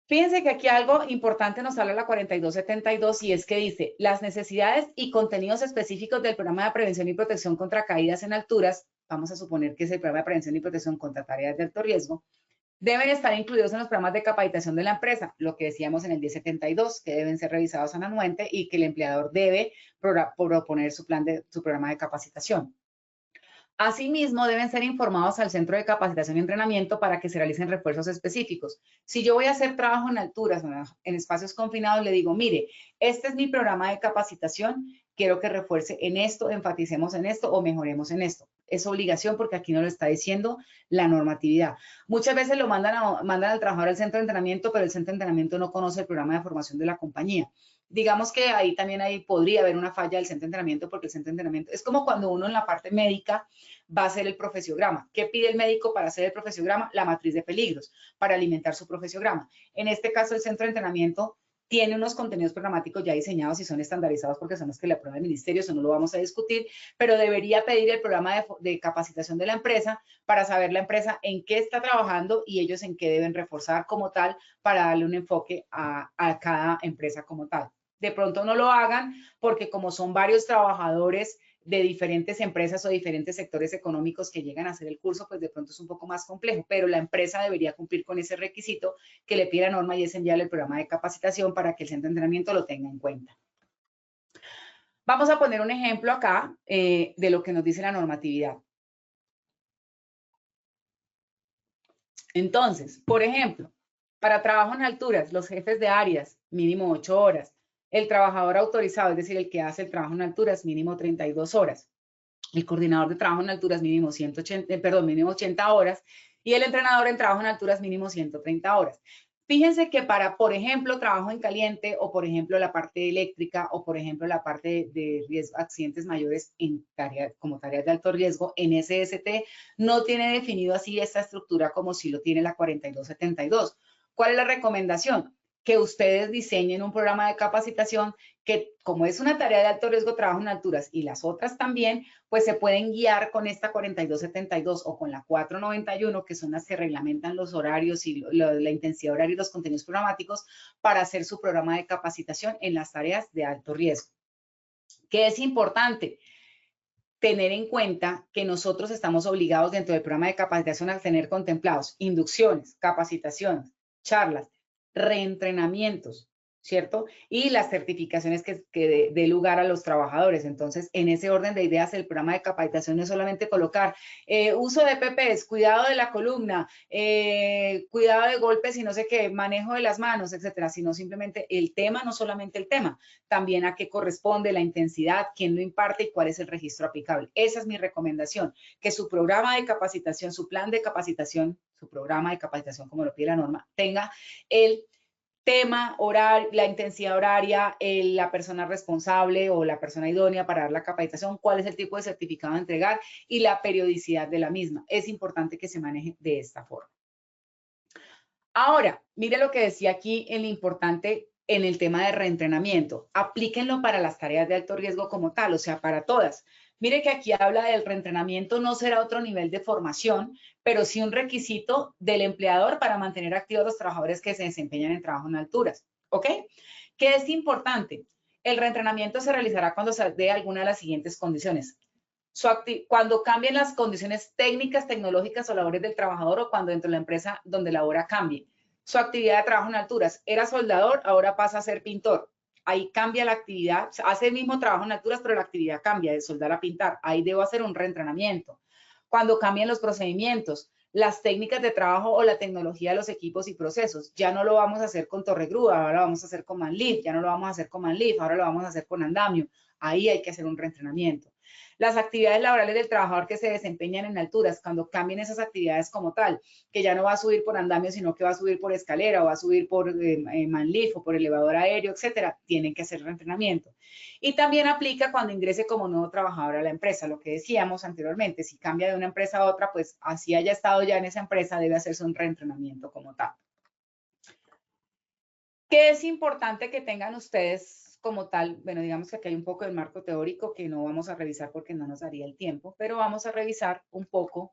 [SPEAKER 3] Fíjense que aquí algo importante nos habla la 4272 y es que dice, las necesidades y contenidos específicos del programa de prevención y protección contra caídas en alturas, vamos a suponer que es el programa de prevención y protección contra tareas de alto riesgo, deben estar incluidos en los programas de capacitación de la empresa, lo que decíamos en el 1072, que deben ser revisados anualmente y que el empleador debe proponer su programa de capacitación. Asimismo, deben ser informados al Centro de Capacitación y Entrenamiento para que se realicen refuerzos específicos. Si yo voy a hacer trabajo en alturas, en espacios confinados, le digo, mire, este es mi programa de capacitación, quiero que refuerce en esto, enfaticemos en esto o mejoremos en esto. Es obligación porque aquí no lo está diciendo la normatividad. Muchas veces lo mandan al trabajador al centro de entrenamiento, pero el centro de entrenamiento no conoce el programa de formación de la compañía. Digamos que ahí también podría haber una falla del centro de entrenamiento, porque el centro de entrenamiento es como cuando uno en la parte médica va a hacer el profesiograma. ¿Qué pide el médico para hacer el profesiograma? La matriz de peligros, para alimentar su profesiograma. En este caso, el centro de entrenamiento tiene unos contenidos programáticos ya diseñados y son estandarizados porque son los que le aprueba el ministerio, eso no lo vamos a discutir, pero debería pedir el programa de capacitación de la empresa para saber la empresa en qué está trabajando y ellos en qué deben reforzar como tal para darle un enfoque a cada empresa como tal. De pronto no lo hagan porque como son varios trabajadores de diferentes empresas o diferentes sectores económicos que llegan a hacer el curso, pues de pronto es un poco más complejo, pero la empresa debería cumplir con ese requisito que le pide la norma y es enviarle el programa de capacitación para que el centro de entrenamiento lo tenga en cuenta. Vamos a poner un ejemplo acá de lo que nos dice la normatividad. Entonces, por ejemplo, para trabajo en alturas, los jefes de áreas, mínimo 8 horas. El trabajador autorizado, es decir, el que hace el trabajo en alturas, mínimo 32 horas. El coordinador de trabajo en alturas, mínimo 80 horas. Y el entrenador en trabajo en alturas, mínimo 130 horas. Fíjense que para, por ejemplo, trabajo en caliente o, por ejemplo, la parte eléctrica o, por ejemplo, la parte de riesgo, accidentes mayores como tareas de alto riesgo, en SST no tiene definido así esta estructura como si lo tiene la 4272. ¿Cuál es la recomendación? Que ustedes diseñen un programa de capacitación que, como es una tarea de alto riesgo, trabajo en alturas y las otras también, pues se pueden guiar con esta 4272 o con la 491, que son las que reglamentan los horarios y la intensidad horaria y los contenidos programáticos para hacer su programa de capacitación en las tareas de alto riesgo. ¿Qué es importante? Tener en cuenta que nosotros estamos obligados dentro del programa de capacitación a tener contemplados inducciones, capacitaciones, charlas, reentrenamientos, ¿cierto? Y las certificaciones que dé lugar a los trabajadores. Entonces, en ese orden de ideas, el programa de capacitación no es solamente colocar uso de PPs, cuidado de la columna, cuidado de golpes y no sé qué, manejo de las manos, etcétera, sino simplemente el tema, no solamente el tema, también a qué corresponde, la intensidad, quién lo imparte y cuál es el registro aplicable. Esa es mi recomendación, que su programa de capacitación, su plan de capacitación, su programa de capacitación como lo pide la norma, tenga el tema, horario, la intensidad horaria, la persona responsable o la persona idónea para dar la capacitación, cuál es el tipo de certificado a entregar y la periodicidad de la misma. Es importante que se maneje de esta forma. Ahora, mire lo que decía aquí en lo importante en el tema de reentrenamiento. Aplíquenlo para las tareas de alto riesgo como tal, o sea, para todas. Mire que aquí habla del reentrenamiento, no será otro nivel de formación, pero sí un requisito del empleador para mantener activos a los trabajadores que se desempeñan en trabajo en alturas. ¿Ok? ¿Qué es importante? El reentrenamiento se realizará cuando se dé alguna de las siguientes condiciones. Cuando cambien las condiciones técnicas, tecnológicas o labores del trabajador o cuando dentro de la empresa donde labora cambie. Su actividad de trabajo en alturas. Era soldador, ahora pasa a ser pintor. Ahí cambia la actividad, hace el mismo trabajo en alturas, pero la actividad cambia de soldar a pintar. Ahí debo hacer un reentrenamiento. Cuando cambien los procedimientos, las técnicas de trabajo o la tecnología de los equipos y procesos. Ya no lo vamos a hacer con torregrúa, ahora lo vamos a hacer con manlift, ya no lo vamos a hacer con manlift, ahora lo vamos a hacer con andamio. Ahí hay que hacer un reentrenamiento. Las actividades laborales del trabajador que se desempeñan en alturas, cuando cambien esas actividades como tal, que ya no va a subir por andamio, sino que va a subir por escalera o va a subir por manlift o por elevador aéreo, etcétera, tienen que hacer reentrenamiento. Y también aplica cuando ingrese como nuevo trabajador a la empresa, lo que decíamos anteriormente, si cambia de una empresa a otra, pues así haya estado ya en esa empresa, debe hacerse un reentrenamiento como tal. ¿Qué es importante que tengan ustedes como tal? Bueno, digamos que aquí hay un poco del marco teórico que no vamos a revisar porque no nos daría el tiempo, pero vamos a revisar un poco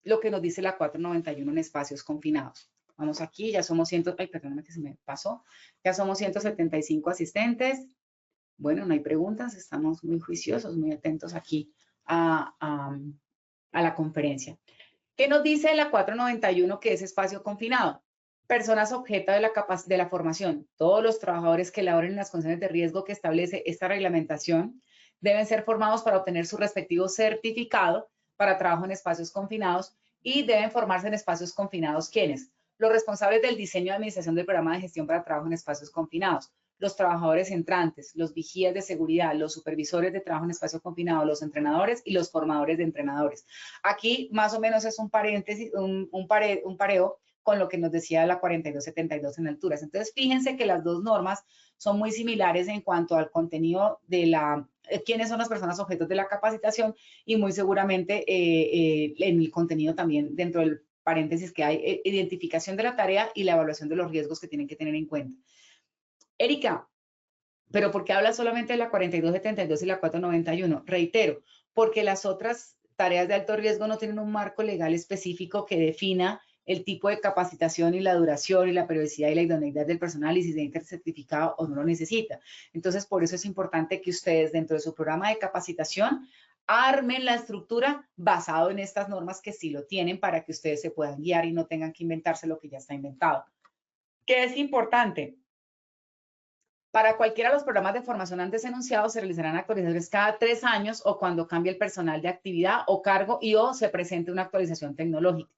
[SPEAKER 3] lo que nos dice la 491 en espacios confinados. Vamos aquí, ya somos perdóname que se me pasó, ya somos 175 asistentes. Bueno, no hay preguntas, estamos muy juiciosos, muy atentos aquí a la conferencia. ¿Qué nos dice la 491 que es espacio confinado? Personas objeto de la formación. Todos los trabajadores que laboren en las condiciones de riesgo que establece esta reglamentación deben ser formados para obtener su respectivo certificado para trabajo en espacios confinados y deben formarse en espacios confinados. ¿Quiénes? Los responsables del diseño y administración del programa de gestión para trabajo en espacios confinados, los trabajadores entrantes, los vigías de seguridad, los supervisores de trabajo en espacio confinado, los entrenadores y los formadores de entrenadores. Aquí más o menos es un paréntesis, un pareo con lo que nos decía la 4272 en alturas. Entonces, fíjense que las dos normas son muy similares en cuanto al contenido de quiénes son las personas objetos de la capacitación y muy seguramente en el contenido también dentro del paréntesis que hay, identificación de la tarea y la evaluación de los riesgos que tienen que tener en cuenta. Erika, ¿pero por qué habla solamente de la 4272 y la 491? Reitero, porque las otras tareas de alto riesgo no tienen un marco legal específico que defina el tipo de capacitación y la duración y la periodicidad y la idoneidad del personal y si se necesita certificado o no lo necesita. Entonces, por eso es importante que ustedes dentro de su programa de capacitación armen la estructura basado en estas normas que sí lo tienen para que ustedes se puedan guiar y no tengan que inventarse lo que ya está inventado. ¿Qué es importante? Para cualquiera de los programas de formación antes enunciados se realizarán actualizaciones cada 3 años o cuando cambie el personal de actividad o cargo y o se presente una actualización tecnológica.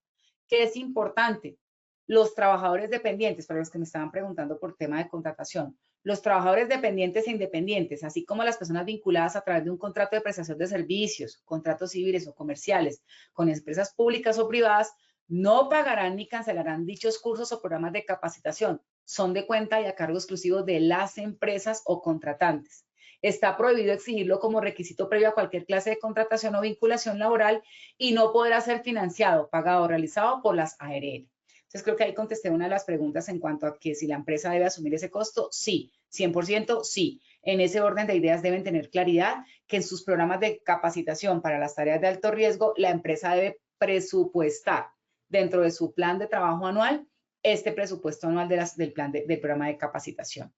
[SPEAKER 3] ¿Qué es importante? Los trabajadores dependientes, para los que me estaban preguntando por tema de contratación, los trabajadores dependientes e independientes, así como las personas vinculadas a través de un contrato de prestación de servicios, contratos civiles o comerciales con empresas públicas o privadas, no pagarán ni cancelarán dichos cursos o programas de capacitación. Son de cuenta y a cargo exclusivo de las empresas o contratantes. Está prohibido exigirlo como requisito previo a cualquier clase de contratación o vinculación laboral y no podrá ser financiado, pagado o realizado por las ARL. Entonces, creo que ahí contesté una de las preguntas en cuanto a que si la empresa debe asumir ese costo. Sí, 100% sí. En ese orden de ideas deben tener claridad que en sus programas de capacitación para las tareas de alto riesgo, la empresa debe presupuestar dentro de su plan de trabajo anual este presupuesto anual del programa de capacitación.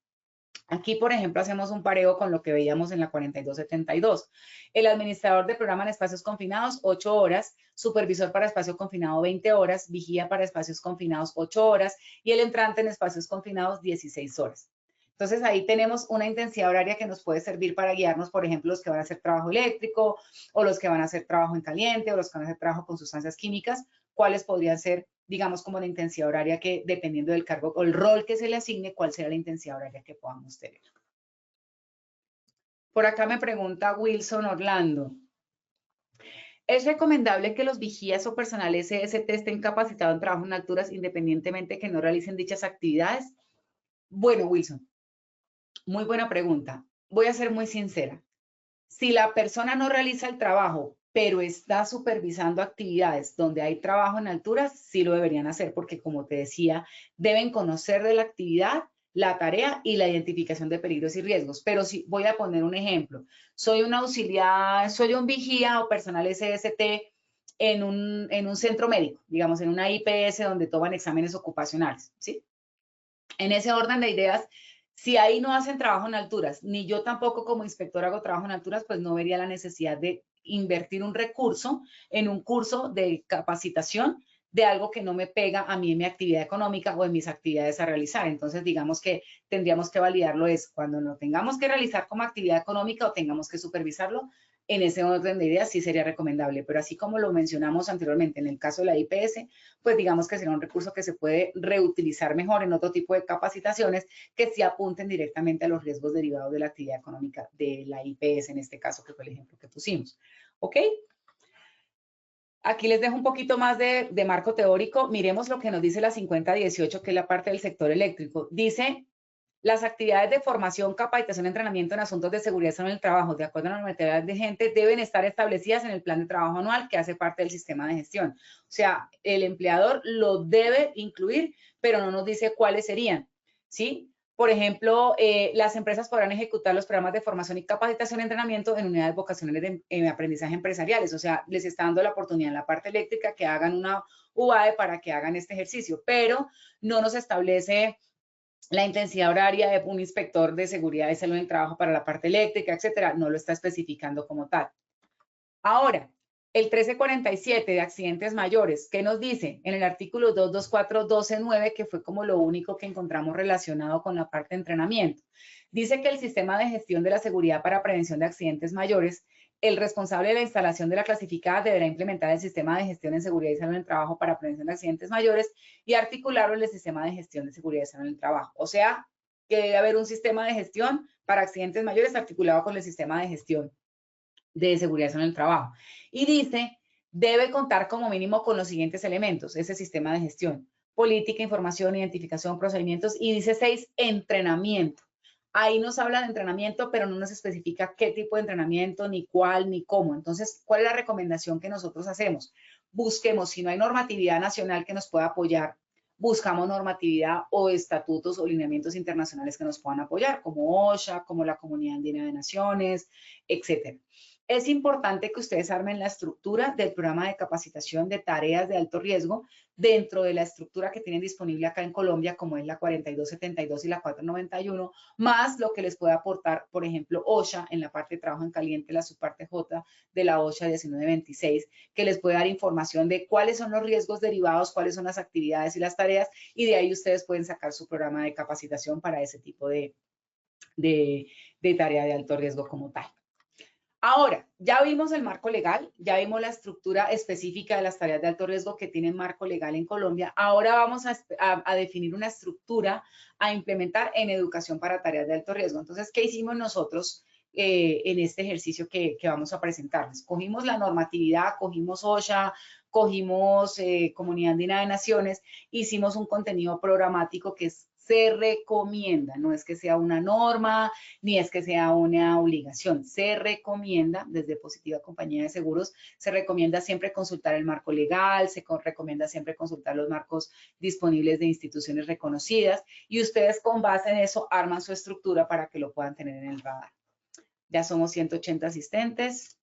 [SPEAKER 3] Aquí, por ejemplo, hacemos un pareo con lo que veíamos en la 4272. El administrador de programa en espacios confinados, 8 horas, supervisor para espacio confinado, 20 horas, vigía para espacios confinados, 8 horas, y el entrante en espacios confinados, 16 horas. Entonces, ahí tenemos una intensidad horaria que nos puede servir para guiarnos, por ejemplo, los que van a hacer trabajo eléctrico, o los que van a hacer trabajo en caliente, o los que van a hacer trabajo con sustancias químicas, cuáles podrían ser, digamos, como la intensidad horaria que, dependiendo del cargo o el rol que se le asigne, cuál será la intensidad horaria que podamos tener. Por acá me pregunta Wilson Orlando. Es recomendable que los vigías o personal SST estén capacitados en trabajo en alturas independientemente que no realicen dichas actividades. Bueno, Wilson, muy buena pregunta. Voy a ser muy sincera. Si la persona no realiza el trabajo, pero está supervisando actividades donde hay trabajo en alturas, sí lo deberían hacer, porque como te decía, deben conocer de la actividad, la tarea y la identificación de peligros y riesgos. Pero sí, voy a poner un ejemplo. Soy un auxiliar, soy un vigía o personal SST en un centro médico, digamos, en una IPS donde toman exámenes ocupacionales, ¿sí? En ese orden de ideas, si ahí no hacen trabajo en alturas, ni yo tampoco como inspector hago trabajo en alturas, pues no vería la necesidad de invertir un recurso en un curso de capacitación de algo que no me pega a mí en mi actividad económica o en mis actividades a realizar. Entonces, digamos que tendríamos que validarlo es cuando lo tengamos que realizar como actividad económica o tengamos que supervisarlo, en ese orden de ideas sí sería recomendable. Pero así como lo mencionamos anteriormente, en el caso de la IPS, pues digamos que será un recurso que se puede reutilizar mejor en otro tipo de capacitaciones que sí apunten directamente a los riesgos derivados de la actividad económica de la IPS, en este caso, que fue el ejemplo que pusimos. ¿Ok? Aquí les dejo un poquito más de marco teórico. Miremos lo que nos dice la 5018, que es la parte del sector eléctrico. Dice, las actividades de formación, capacitación, entrenamiento en asuntos de seguridad en el trabajo, de acuerdo a la normatividad vigente, deben estar establecidas en el plan de trabajo anual que hace parte del sistema de gestión. O sea, el empleador lo debe incluir, pero no nos dice cuáles serían, ¿sí? Por ejemplo, las empresas podrán ejecutar los programas de formación y capacitación y entrenamiento en unidades vocacionales de aprendizaje empresariales. O sea, les está dando la oportunidad en la parte eléctrica que hagan una UAE para que hagan este ejercicio, pero no nos establece la intensidad horaria de un inspector de seguridad y salud en el trabajo para la parte eléctrica, etcétera, no lo está especificando como tal. Ahora, el 1347 de accidentes mayores, ¿qué nos dice? En el artículo 224.12.9, que fue como lo único que encontramos relacionado con la parte de entrenamiento. Dice que el sistema de gestión de la seguridad para prevención de accidentes mayores, el responsable de la instalación de la clasificada deberá implementar el sistema de gestión en seguridad y salud en el trabajo para prevención de accidentes mayores y articularlo en el sistema de gestión de seguridad y salud en el trabajo. O sea, que debe haber un sistema de gestión para accidentes mayores articulado con el sistema de gestión de seguridad en el trabajo. Y dice, debe contar como mínimo con los siguientes elementos, ese sistema de gestión: política, información, identificación, procedimientos, y dice 6, entrenamiento. Ahí nos habla de entrenamiento, pero no nos especifica qué tipo de entrenamiento, ni cuál, ni cómo. Entonces, ¿cuál es la recomendación que nosotros hacemos? Busquemos, si no hay normatividad nacional que nos pueda apoyar, buscamos normatividad o estatutos o lineamientos internacionales que nos puedan apoyar, como OSHA, como la Comunidad Andina de Naciones, etcétera. Es importante que ustedes armen la estructura del programa de capacitación de tareas de alto riesgo dentro de la estructura que tienen disponible acá en Colombia, como es la 4272 y la 491, más lo que les puede aportar, por ejemplo, OSHA en la parte de trabajo en caliente, la subparte J de la OSHA 1926, que les puede dar información de cuáles son los riesgos derivados, cuáles son las actividades y las tareas, y de ahí ustedes pueden sacar su programa de capacitación para ese tipo de tarea de alto riesgo como tal. Ahora, ya vimos el marco legal, ya vimos la estructura específica de las tareas de alto riesgo que tienen marco legal en Colombia. Ahora vamos a definir una estructura a implementar en educación para tareas de alto riesgo. Entonces, ¿qué hicimos nosotros en este ejercicio que vamos a presentarles? Cogimos la normatividad, cogimos OSHA, cogimos Comunidad Andina de Naciones, hicimos un contenido programático que se recomienda, no es que sea una norma, ni es que sea una obligación. Se recomienda, desde Positiva Compañía de Seguros, se recomienda siempre consultar el marco legal, se recomienda siempre consultar los marcos disponibles de instituciones reconocidas y ustedes con base en eso arman su estructura para que lo puedan tener en el radar. Ya somos 180 asistentes.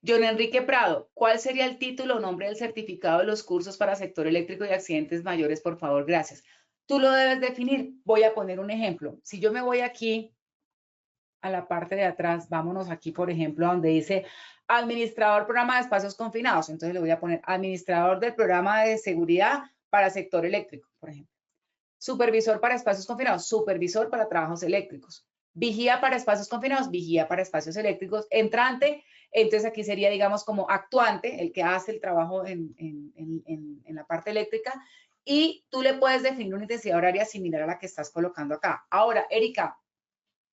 [SPEAKER 3] John Enrique Prado, ¿cuál sería el título o nombre del certificado de los cursos para sector eléctrico y accidentes mayores? Por favor, gracias. Tú lo debes definir. Voy a poner un ejemplo. Si yo me voy aquí a la parte de atrás, vámonos aquí, por ejemplo, donde dice administrador programa de espacios confinados. Entonces le voy a poner administrador del programa de seguridad para sector eléctrico, por ejemplo. Supervisor para espacios confinados, supervisor para trabajos eléctricos. Vigía para espacios confinados, vigía para espacios eléctricos. Entrante, entonces aquí sería, digamos, como actuante, el que hace el trabajo en la parte eléctrica. Y tú le puedes definir una intensidad horaria similar a la que estás colocando acá. Ahora, Erika,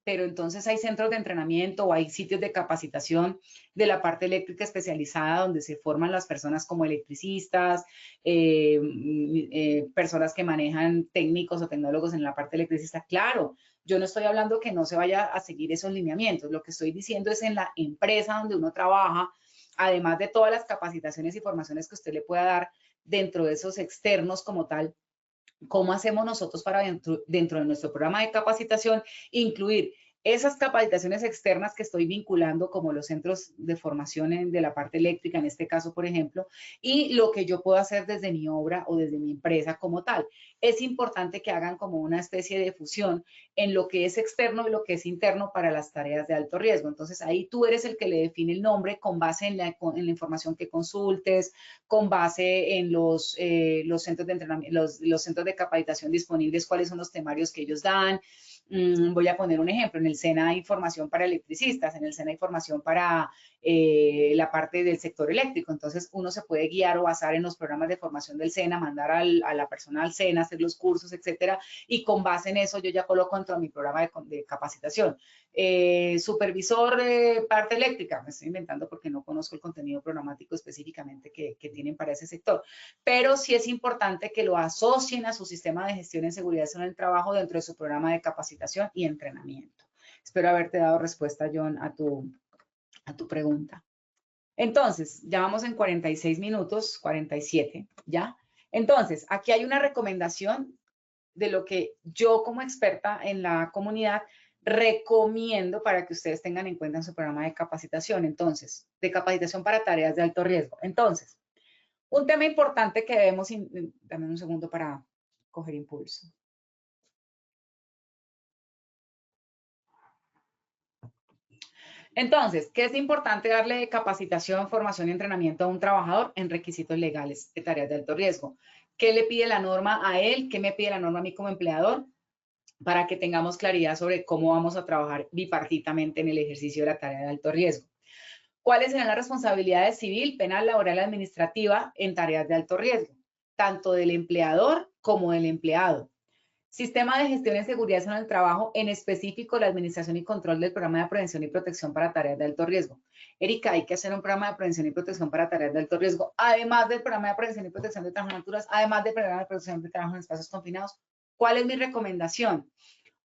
[SPEAKER 3] pero entonces hay centros de entrenamiento o hay sitios de capacitación de la parte eléctrica especializada donde se forman las personas como electricistas, personas que manejan técnicos o tecnólogos en la parte electricista. Claro, yo no estoy hablando que no se vaya a seguir esos lineamientos, lo que estoy diciendo es en la empresa donde uno trabaja, además de todas las capacitaciones y formaciones que usted le pueda dar dentro de esos externos como tal, ¿cómo hacemos nosotros para dentro de nuestro programa de capacitación incluir esas capacitaciones externas que estoy vinculando, como los centros de formación de la parte eléctrica, en este caso, por ejemplo, y lo que yo puedo hacer desde mi obra o desde mi empresa como tal? Es importante que hagan como una especie de fusión en lo que es externo y lo que es interno para las tareas de alto riesgo. Entonces, ahí tú eres el que le define el nombre con base en la información que consultes, con base en los centros de entrenamiento, los centros de capacitación disponibles, cuáles son los temarios que ellos dan. Voy a poner un ejemplo, en el SENA hay formación para electricistas, en el SENA hay formación para la parte del sector eléctrico, entonces uno se puede guiar o basar en los programas de formación del SENA, mandar a la persona al SENA, hacer los cursos, etcétera, y con base en eso yo ya coloco dentro de mi programa de capacitación. Supervisor de parte eléctrica, me estoy inventando porque no conozco el contenido programático específicamente que tienen para ese sector, pero sí es importante que lo asocien a su sistema de gestión en seguridad en el trabajo dentro de su programa de capacitación y entrenamiento. Espero haberte dado respuesta, John, a tu pregunta. Entonces, ya vamos en 46 minutos, 47, ¿ya? Entonces, aquí hay una recomendación de lo que yo como experta en la comunidad recomiendo para que ustedes tengan en cuenta en su programa de capacitación. Entonces, de capacitación para tareas de alto riesgo. Entonces, un tema importante que debemos, dame un segundo para coger impulso. Entonces, ¿qué es importante darle capacitación, formación y entrenamiento a un trabajador en requisitos legales de tareas de alto riesgo? ¿Qué le pide la norma a él? ¿Qué me pide la norma a mí como empleador? Para que tengamos claridad sobre cómo vamos a trabajar bipartitamente en el ejercicio de la tarea de alto riesgo. ¿Cuáles serán las responsabilidades civil, penal, laboral y administrativa en tareas de alto riesgo? Tanto del empleador como del empleado. Sistema de gestión en seguridad en el trabajo, en específico la administración y control del programa de prevención y protección para tareas de alto riesgo. Erika, hay que hacer un programa de prevención y protección para tareas de alto riesgo, además del programa de prevención y protección de trabajos naturas, además del programa de protección de trabajo en espacios confinados. ¿Cuál es mi recomendación?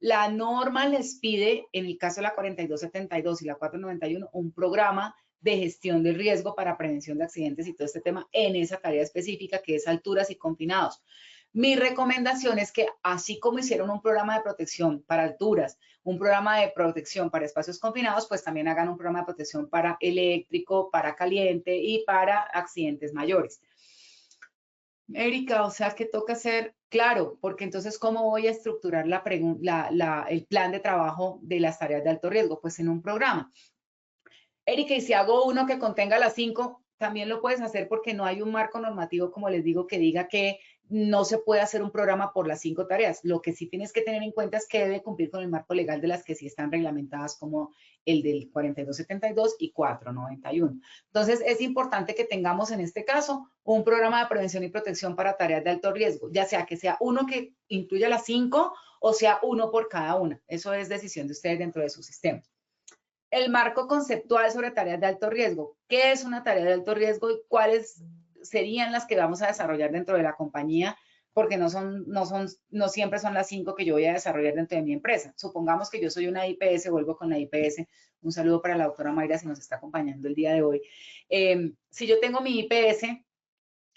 [SPEAKER 3] La norma les pide, en el caso de la 4272 y la 491, un programa de gestión del riesgo para prevención de accidentes y todo este tema en esa tarea específica que es alturas y confinados. Mi recomendación es que así como hicieron un programa de protección para alturas, un programa de protección para espacios confinados, pues también hagan un programa de protección para eléctrico, para caliente y para accidentes mayores. Erika, o sea, que toca hacer, claro, porque entonces, ¿cómo voy a estructurar el plan de trabajo de las tareas de alto riesgo? Pues en un programa. Erika, y si hago uno que contenga las 5, también lo puedes hacer porque no hay un marco normativo, como les digo, que diga que no se puede hacer un programa por las 5 tareas. Lo que sí tienes que tener en cuenta es que debe cumplir con el marco legal de las que sí están reglamentadas, como el del 4272 y 491. Entonces, es importante que tengamos en este caso un programa de prevención y protección para tareas de alto riesgo, ya sea que sea uno que incluya las 5 o sea uno por cada una. Eso es decisión de ustedes dentro de su sistema. El marco conceptual sobre tareas de alto riesgo. ¿Qué es una tarea de alto riesgo y cuáles serían las que vamos a desarrollar dentro de la compañía? Porque no siempre son las 5 que yo voy a desarrollar dentro de mi empresa. Supongamos que yo soy una IPS, vuelvo con la IPS. Un saludo para la doctora Mayra si nos está acompañando el día de hoy. Si yo tengo mi IPS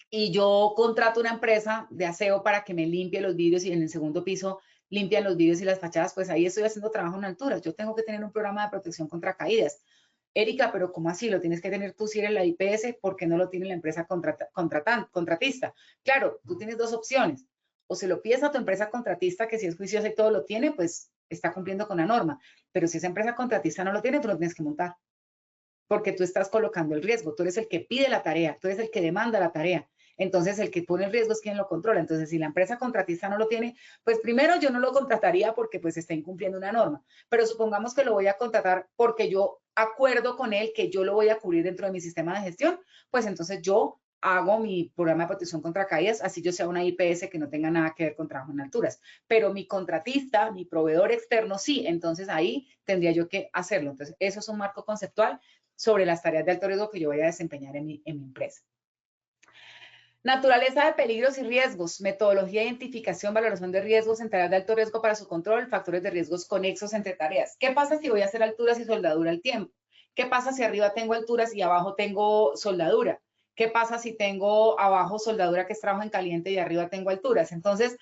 [SPEAKER 3] y yo contrato una empresa de aseo para que me limpie los vidrios y en el segundo piso limpian los vidrios y las fachadas, pues ahí estoy haciendo trabajo en alturas. Yo tengo que tener un programa de protección contra caídas. Erika, pero ¿cómo así? ¿Lo tienes que tener tú si eres la IPS? ¿Por qué no lo tiene la empresa contratista? Claro, tú tienes dos opciones. O se lo pides a tu empresa contratista, que si es juiciosa y todo lo tiene, pues está cumpliendo con la norma. Pero si esa empresa contratista no lo tiene, tú lo tienes que montar. Porque tú estás colocando el riesgo. Tú eres el que pide la tarea, tú eres el que demanda la tarea. Entonces, el que pone el riesgo es quien lo controla. Entonces, si la empresa contratista no lo tiene, pues primero yo no lo contrataría porque pues está incumpliendo una norma. Pero supongamos que lo voy a contratar porque yo acuerdo con él que yo lo voy a cubrir dentro de mi sistema de gestión, pues entonces yo hago mi programa de protección contra caídas, así yo sea una IPS que no tenga nada que ver con trabajo en alturas. Pero mi contratista, mi proveedor externo, sí, entonces ahí tendría yo que hacerlo. Entonces, eso es un marco conceptual sobre las tareas de alto riesgo que yo voy a desempeñar en mi empresa. Naturaleza de peligros y riesgos, metodología de identificación, valoración de riesgos en tareas de alto riesgo para su control, factores de riesgos conexos entre tareas. ¿Qué pasa si voy a hacer alturas y soldadura al tiempo? ¿Qué pasa si arriba tengo alturas y abajo tengo soldadura? ¿Qué pasa si tengo abajo soldadura que es trabajo en caliente y arriba tengo alturas? Entonces,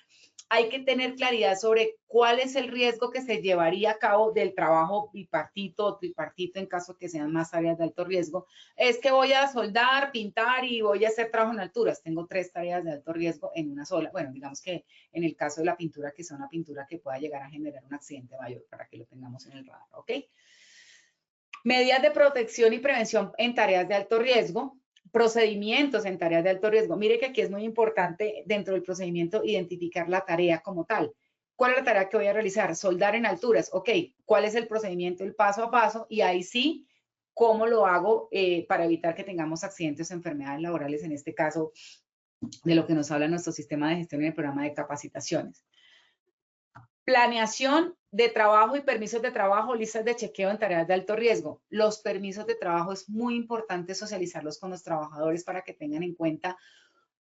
[SPEAKER 3] hay que tener claridad sobre cuál es el riesgo que se llevaría a cabo del trabajo bipartito o tripartito en caso que sean más áreas de alto riesgo. Es que voy a soldar, pintar y voy a hacer trabajo en alturas. Tengo 3 tareas de alto riesgo en una sola. Bueno, digamos que en el caso de la pintura, que sea una pintura que pueda llegar a generar un accidente mayor para que lo tengamos en el radar, ¿ok? Medidas de protección y prevención en tareas de alto riesgo. Procedimientos en tareas de alto riesgo. Mire que aquí es muy importante dentro del procedimiento identificar la tarea como tal. ¿Cuál es la tarea que voy a realizar? Soldar en alturas. Ok, ¿cuál es el procedimiento, el paso a paso? Y ahí sí, ¿cómo lo hago para evitar que tengamos accidentes o enfermedades laborales, en este caso, de lo que nos habla nuestro sistema de gestión y el programa de capacitaciones? Planeación de trabajo y permisos de trabajo, listas de chequeo en tareas de alto riesgo. Los permisos de trabajo es muy importante socializarlos con los trabajadores para que tengan en cuenta,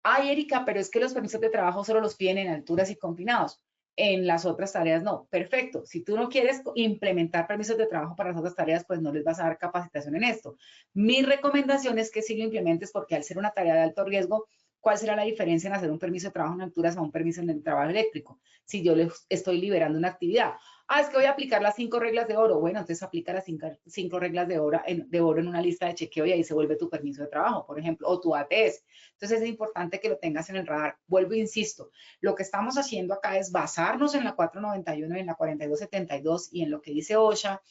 [SPEAKER 3] ay, Erika, pero es que los permisos de trabajo solo los piden en alturas y confinados. En las otras tareas no. Perfecto. Si tú no quieres implementar permisos de trabajo para las otras tareas, pues no les vas a dar capacitación en esto. Mi recomendación es que sí lo implementes porque al ser una tarea de alto riesgo, ¿cuál será la diferencia en hacer un permiso de trabajo en alturas a un permiso en el trabajo eléctrico? Si yo les estoy liberando una actividad. Ah, es que voy a aplicar las 5 reglas de oro. Bueno, entonces aplica las 5 reglas de oro en una lista de chequeo y ahí se vuelve tu permiso de trabajo, por ejemplo, o tu ATS. Entonces es importante que lo tengas en el radar. Vuelvo e insisto, lo que estamos haciendo acá es basarnos en la 491 y en la 4272 y en lo que dice OSHA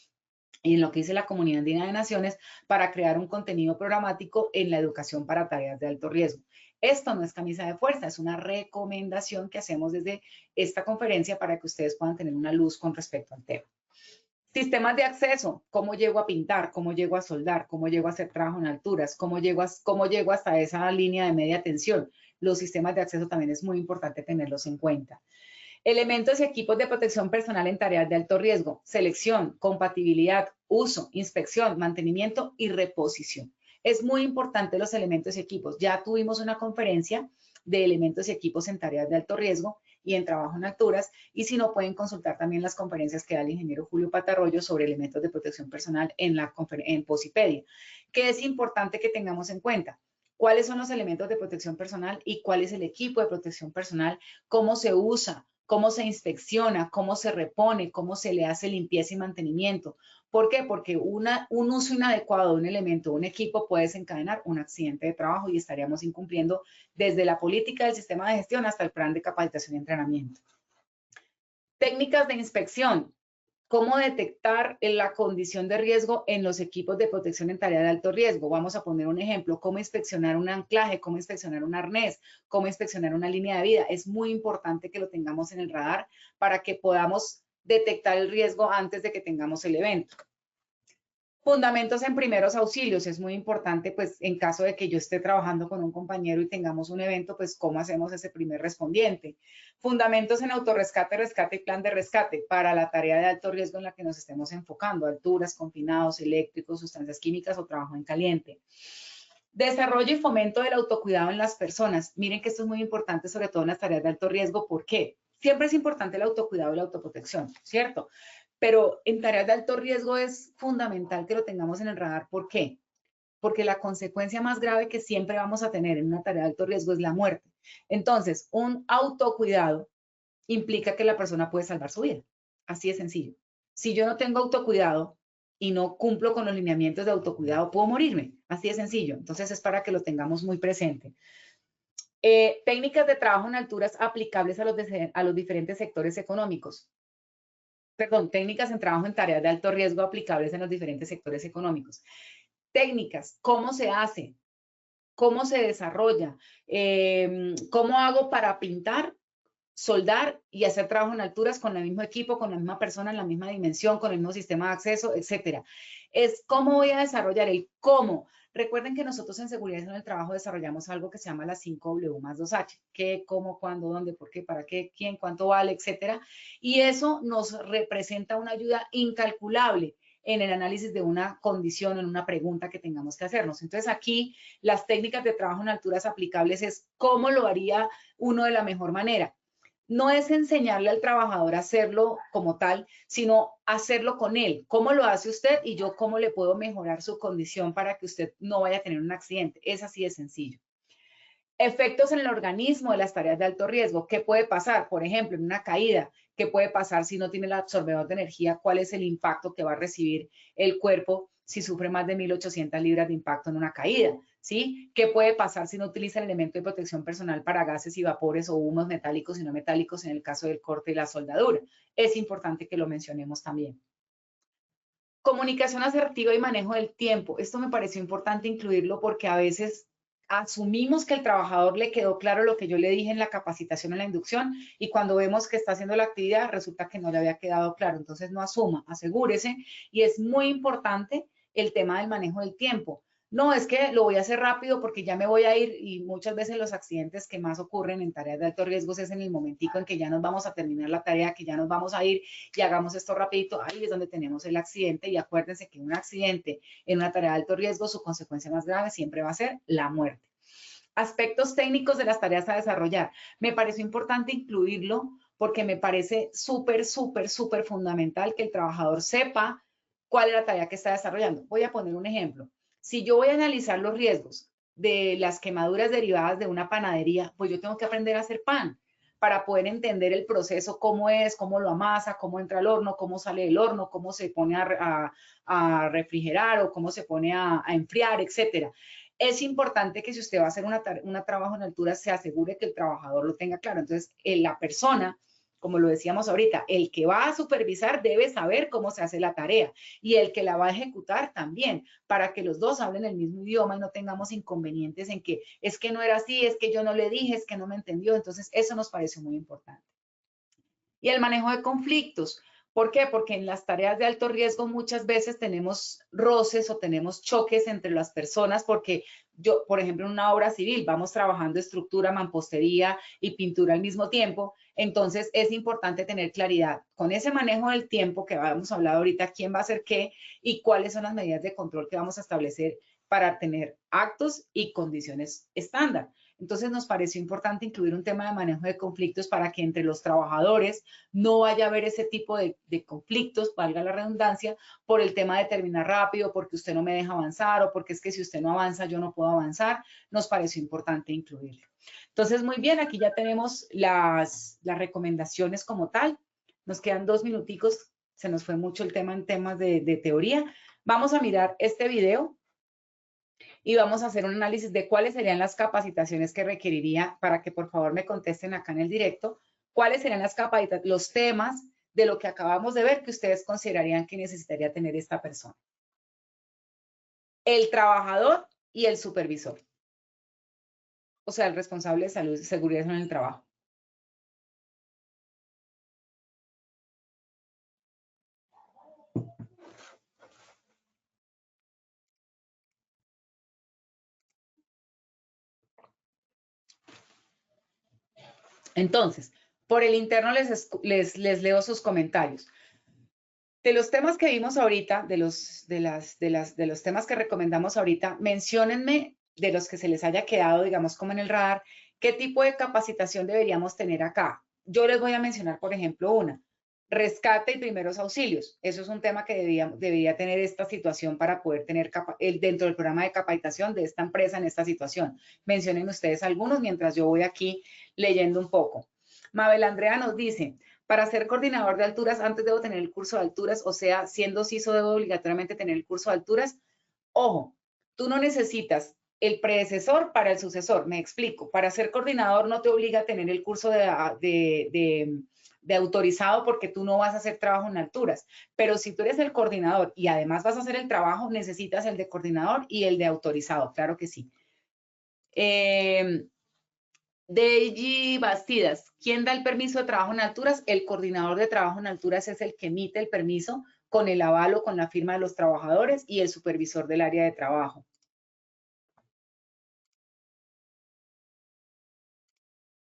[SPEAKER 3] y en lo que dice la Comunidad Andina de Naciones para crear un contenido programático en la educación para tareas de alto riesgo. Esto no es camisa de fuerza, es una recomendación que hacemos desde esta conferencia para que ustedes puedan tener una luz con respecto al tema. Sistemas de acceso, cómo llego a pintar, cómo llego a soldar, cómo llego a hacer trabajo en alturas, cómo llego hasta esa línea de media tensión. Los sistemas de acceso también es muy importante tenerlos en cuenta. Elementos y equipos de protección personal en tareas de alto riesgo, selección, compatibilidad, uso, inspección, mantenimiento y reposición. Es muy importante los elementos y equipos. Ya tuvimos una conferencia de elementos y equipos en tareas de alto riesgo y en trabajo en alturas, y si no, pueden consultar también las conferencias que da el ingeniero Julio Patarroyo sobre elementos de protección personal en Posipedia. ¿Qué es importante que tengamos en cuenta? ¿Cuáles son los elementos de protección personal y cuál es el equipo de protección personal? ¿Cómo se usa? ¿Cómo se inspecciona? ¿Cómo se repone? ¿Cómo se le hace limpieza y mantenimiento? ¿Por qué? Porque un uso inadecuado de un elemento o un equipo puede desencadenar un accidente de trabajo y estaríamos incumpliendo desde la política del sistema de gestión hasta el plan de capacitación y entrenamiento. Técnicas de inspección. ¿Cómo detectar la condición de riesgo en los equipos de protección en tarea de alto riesgo? Vamos a poner un ejemplo, cómo inspeccionar un anclaje, cómo inspeccionar un arnés, cómo inspeccionar una línea de vida. Es muy importante que lo tengamos en el radar para que podamos detectar el riesgo antes de que tengamos el evento. Fundamentos en primeros auxilios. Es muy importante, pues, en caso de que yo esté trabajando con un compañero y tengamos un evento, pues, ¿cómo hacemos ese primer respondiente? Fundamentos en autorrescate, rescate y plan de rescate para la tarea de alto riesgo en la que nos estemos enfocando, alturas, confinados, eléctricos, sustancias químicas o trabajo en caliente. Desarrollo y fomento del autocuidado en las personas. Miren que esto es muy importante, sobre todo en las tareas de alto riesgo. ¿Por qué? Siempre es importante el autocuidado y la autoprotección, ¿cierto? Pero en tareas de alto riesgo es fundamental que lo tengamos en el radar. ¿Por qué? Porque la consecuencia más grave que siempre vamos a tener en una tarea de alto riesgo es la muerte. Entonces, un autocuidado implica que la persona puede salvar su vida. Así de sencillo. Si yo no tengo autocuidado y no cumplo con los lineamientos de autocuidado, puedo morirme. Así de sencillo. Entonces, es para que lo tengamos muy presente. Técnicas de trabajo en alturas aplicables a los diferentes sectores económicos. Perdón, técnicas en trabajo en tareas de alto riesgo aplicables en los diferentes sectores económicos. Técnicas, ¿cómo se hace? ¿Cómo se desarrolla? ¿Cómo hago para pintar soldar y hacer trabajo en alturas con el mismo equipo, con la misma persona, en la misma dimensión, con el mismo sistema de acceso, etcétera. Es cómo voy a desarrollar el cómo. Recuerden que nosotros en seguridad en el trabajo desarrollamos algo que se llama las 5W más 2H. ¿Qué, cómo, cuándo, dónde, por qué, para qué, quién, cuánto vale, etcétera? Y eso nos representa una ayuda incalculable en el análisis de una condición, en una pregunta que tengamos que hacernos. Entonces aquí las técnicas de trabajo en alturas aplicables es cómo lo haría uno de la mejor manera. No es enseñarle al trabajador a hacerlo como tal, sino hacerlo con él. ¿Cómo lo hace usted? Y yo, ¿cómo le puedo mejorar su condición para que usted no vaya a tener un accidente? Es así de sencillo. Efectos en el organismo de las tareas de alto riesgo. ¿Qué puede pasar? Por ejemplo, en una caída. ¿Qué puede pasar si no tiene el absorbedor de energía? ¿Cuál es el impacto que va a recibir el cuerpo si sufre más de 1.800 libras de impacto en una caída? ¿Sí? ¿Qué puede pasar si no utiliza el elemento de protección personal para gases y vapores o humos metálicos y no metálicos en el caso del corte y la soldadura? Es importante que lo mencionemos también. Comunicación asertiva y manejo del tiempo. Esto me pareció importante incluirlo porque a veces asumimos que el trabajador le quedó claro lo que yo le dije en la capacitación, en la inducción, y cuando vemos que está haciendo la actividad, resulta que no le había quedado claro. Entonces, no asuma, asegúrese. Y es muy importante el tema del manejo del tiempo. No, es que lo voy a hacer rápido porque ya me voy a ir, y muchas veces los accidentes que más ocurren en tareas de alto riesgo es en el momentico en que ya nos vamos a terminar la tarea, que ya nos vamos a ir y hagamos esto rapidito. Ahí es donde tenemos el accidente, y acuérdense que un accidente en una tarea de alto riesgo, su consecuencia más grave siempre va a ser la muerte. Aspectos técnicos de las tareas a desarrollar. Me pareció importante incluirlo porque me parece súper fundamental que el trabajador sepa cuál es la tarea que está desarrollando. Voy a poner un ejemplo. Si yo voy a analizar los riesgos de las quemaduras derivadas de una panadería, pues yo tengo que aprender a hacer pan para poder entender el proceso, cómo es, cómo lo amasa, cómo entra al horno, cómo sale del horno, cómo se pone a refrigerar o cómo se pone a enfriar, etcétera. Es importante que si usted va a hacer un trabajo en altura, se asegure que el trabajador lo tenga claro. Entonces, la persona, como lo decíamos ahorita, el que va a supervisar debe saber cómo se hace la tarea, y el que la va a ejecutar también, para que los dos hablen el mismo idioma y no tengamos inconvenientes en que es que no era así, es que yo no le dije, es que no me entendió. Entonces, eso nos parece muy importante. Y el manejo de conflictos. ¿Por qué? Porque en las tareas de alto riesgo muchas veces tenemos roces o tenemos choques entre las personas, porque yo, por ejemplo, en una obra civil vamos trabajando estructura, mampostería y pintura al mismo tiempo. Entonces es importante tener claridad con ese manejo del tiempo que habíamos hablado ahorita, quién va a hacer qué y cuáles son las medidas de control que vamos a establecer para tener actos y condiciones estándar. Entonces nos pareció importante incluir un tema de manejo de conflictos para que entre los trabajadores no vaya a haber ese tipo de conflictos, valga la redundancia, por el tema de terminar rápido, porque usted no me deja avanzar, o porque es que si usted no avanza yo no puedo avanzar. Nos pareció importante incluirlo. Entonces, muy bien, aquí ya tenemos las recomendaciones como tal. Nos quedan 2 minuticos, se nos fue mucho el tema en temas de teoría. Vamos a mirar este video y vamos a hacer un análisis de cuáles serían las capacitaciones que requeriría, para que por favor me contesten acá en el directo, cuáles serían los temas de lo que acabamos de ver que ustedes considerarían que necesitaría tener esta persona. El trabajador y el supervisor. O sea, el responsable de salud y seguridad en el trabajo. Entonces, por el interno les leo sus comentarios. De los temas que vimos ahorita, de los temas que recomendamos ahorita, menciónenme de los que se les haya quedado, digamos, como en el radar, qué tipo de capacitación deberíamos tener acá. Yo les voy a mencionar, por ejemplo, una. Rescate y primeros auxilios. Eso es un tema que debería tener esta situación para poder tener dentro del programa de capacitación de esta empresa en esta situación. Mencionen ustedes algunos mientras yo voy aquí leyendo un poco. Mabel Andrea nos dice, para ser coordinador de alturas, antes debo tener el curso de alturas, o sea, siendo CISO debo obligatoriamente tener el curso de alturas. Ojo, tú no necesitas el predecesor para el sucesor, me explico. Para ser coordinador no te obliga a tener el curso de autorizado, porque tú no vas a hacer trabajo en alturas, pero si tú eres el coordinador y además vas a hacer el trabajo, necesitas el de coordinador y el de autorizado, claro que sí. Deji Bastidas, ¿quién da el permiso de trabajo en alturas? El coordinador de trabajo en alturas es el que emite el permiso con el aval o con la firma de los trabajadores y el supervisor del área de trabajo.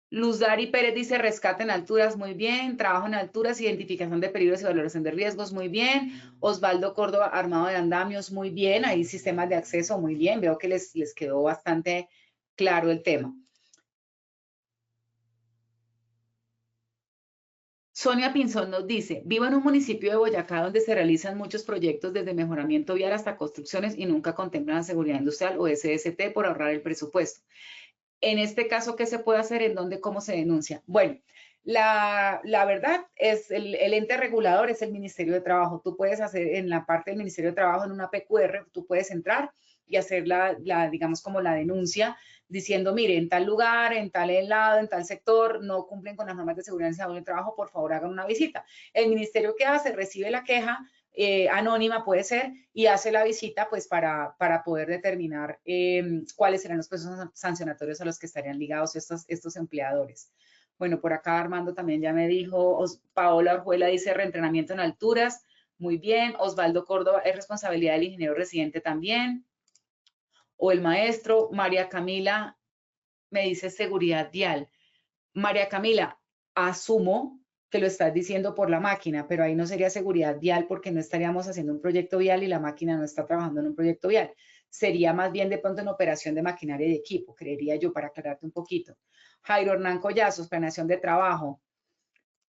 [SPEAKER 3] Luz Dari Pérez dice rescate en alturas, muy bien. Trabajo en alturas, identificación de peligros y valoración de riesgos, muy bien. Osvaldo Córdoba, armado de andamios, muy bien. Ahí sistemas de acceso, muy bien. Veo que les quedó bastante claro el tema. Sonia Pinzón nos dice, vivo en un municipio de Boyacá donde se realizan muchos proyectos desde mejoramiento vial hasta construcciones y nunca contemplan la seguridad industrial o SST por ahorrar el presupuesto. En este caso, ¿qué se puede hacer? ¿En dónde? ¿Cómo se denuncia? Bueno, la verdad es el ente regulador es el Ministerio de Trabajo. Tú puedes hacer en la parte del Ministerio de Trabajo, en una PQR, tú puedes entrar y hacer digamos, como la denuncia diciendo, mire, en tal lugar, en tal lado, en tal sector, no cumplen con las normas de seguridad y salud del trabajo, por favor, hagan una visita. El ministerio, ¿qué hace? Recibe la queja, anónima puede ser, y hace la visita pues para poder determinar cuáles serán los procesos sancionatorios a los que estarían ligados estos empleadores. Bueno, por acá Armando también ya me dijo, Paola Orjuela dice reentrenamiento en alturas, muy bien. Osvaldo Córdoba es responsabilidad del ingeniero residente también, o el maestro. María Camila me dice seguridad vial. María Camila, asumo que lo estás diciendo por la máquina, pero ahí no sería seguridad vial porque no estaríamos haciendo un proyecto vial y la máquina no está trabajando en un proyecto vial. Sería más bien de pronto en operación de maquinaria y de equipo, creería yo, para aclararte un poquito. Jairo Hernán Collazos, planeación de trabajo.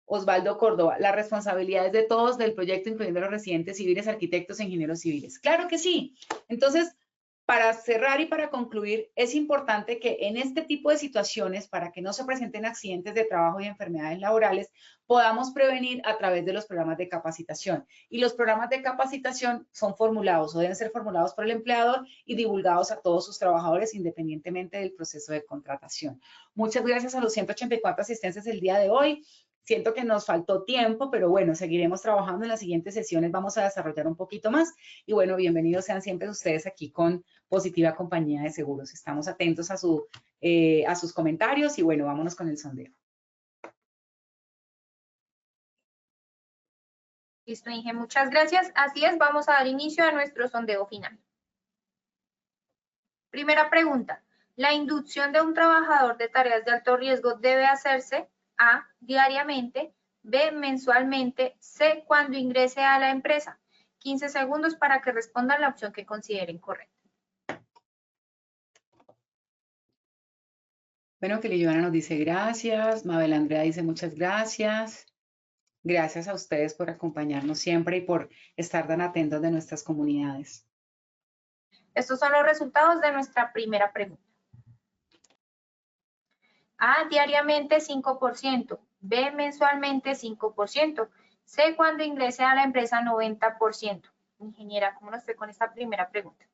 [SPEAKER 3] Osvaldo Córdoba, las responsabilidades de todos del proyecto, incluyendo los residentes civiles, arquitectos e ingenieros civiles. Claro que sí. Entonces, para cerrar y para concluir, es importante que en este tipo de situaciones, para que no se presenten accidentes de trabajo y enfermedades laborales, podamos prevenir a través de los programas de capacitación. Y los programas de capacitación son formulados o deben ser formulados por el empleador y divulgados a todos sus trabajadores independientemente del proceso de contratación. Muchas gracias a los 184 asistentes del día de hoy. Siento que nos faltó tiempo, pero bueno, seguiremos trabajando en las siguientes sesiones, vamos a desarrollar un poquito más. Y bueno, bienvenidos sean siempre ustedes aquí con Positiva Compañía de Seguros. Estamos atentos a sus comentarios y bueno, vámonos con el sondeo.
[SPEAKER 2] Listo, Inge, muchas gracias. Así es, vamos a dar inicio a nuestro sondeo final. Primera pregunta. ¿La inducción de un trabajador de tareas de alto riesgo debe hacerse A, diariamente, B, mensualmente, C, cuando ingrese a la empresa? 15 segundos para que respondan la opción que consideren correcta.
[SPEAKER 3] Bueno, Kelly Joana nos dice gracias, Mabel Andrea dice muchas gracias. Gracias a ustedes por acompañarnos siempre y por estar tan atentos de nuestras comunidades.
[SPEAKER 2] Estos son los resultados de nuestra primera pregunta. A, diariamente 5%, B, mensualmente 5%, C, cuando ingrese a la empresa 90%. Ingeniera, ¿cómo nos fue con esta primera pregunta?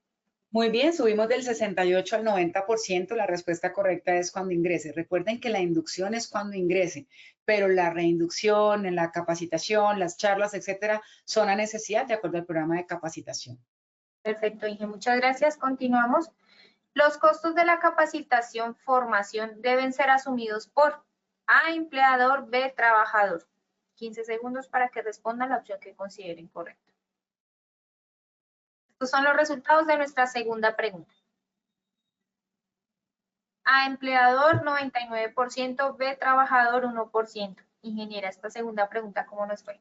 [SPEAKER 3] Muy bien, subimos del 68 al 90%, la respuesta correcta es cuando ingrese. Recuerden que la inducción es cuando ingrese, pero la reinducción, la capacitación, las charlas, etcétera, son a necesidad de acuerdo al programa de capacitación.
[SPEAKER 2] Perfecto, Inge, muchas gracias. Continuamos. Los costos de la capacitación, formación deben ser asumidos por A, empleador, B, trabajador. 15 segundos para que respondan la opción que consideren correcta. Estos son los resultados de nuestra segunda pregunta. A, empleador 99%, B, trabajador 1%. Ingeniera, esta segunda pregunta, ¿cómo nos fue?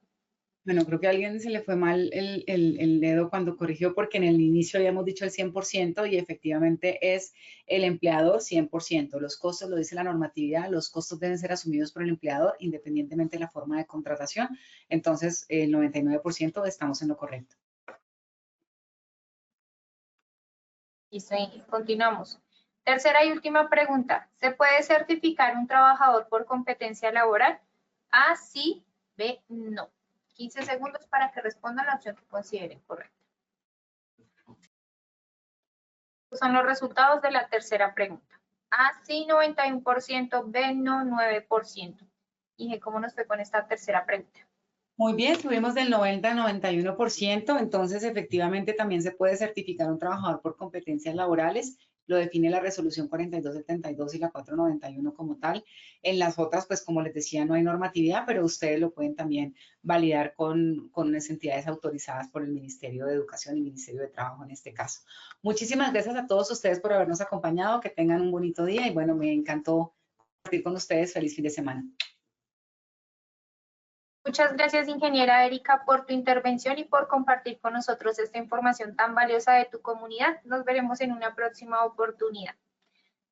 [SPEAKER 3] Bueno, creo que a alguien se le fue mal el dedo cuando corrigió porque en el inicio habíamos dicho el 100% y efectivamente es el empleador 100%. Los costos, lo dice la normatividad, los costos deben ser asumidos por el empleador independientemente de la forma de contratación. Entonces, el 99% estamos en lo correcto.
[SPEAKER 2] Listo, continuamos. Tercera y última pregunta. ¿Se puede certificar un trabajador por competencia laboral? A, sí, B, no. 15 segundos para que respondan la opción que consideren correcta. Estos son los resultados de la tercera pregunta. A, sí, 91%, B, no, 9%. Inge, ¿cómo nos fue con esta tercera pregunta?
[SPEAKER 3] Muy bien, subimos del 90 al 91%, entonces efectivamente también se puede certificar un trabajador por competencias laborales lo define la resolución 4272 y la 491 como tal. En las otras, pues como les decía, no hay normatividad, pero ustedes lo pueden también validar con las entidades autorizadas por el Ministerio de Educación y Ministerio de Trabajo en este caso. Muchísimas gracias a todos ustedes por habernos acompañado, que tengan un bonito día y bueno, me encantó compartir con ustedes. Feliz fin de semana.
[SPEAKER 2] Muchas gracias, ingeniera Erika, por tu intervención y por compartir con nosotros esta información tan valiosa de tu comunidad. Nos veremos en una próxima oportunidad.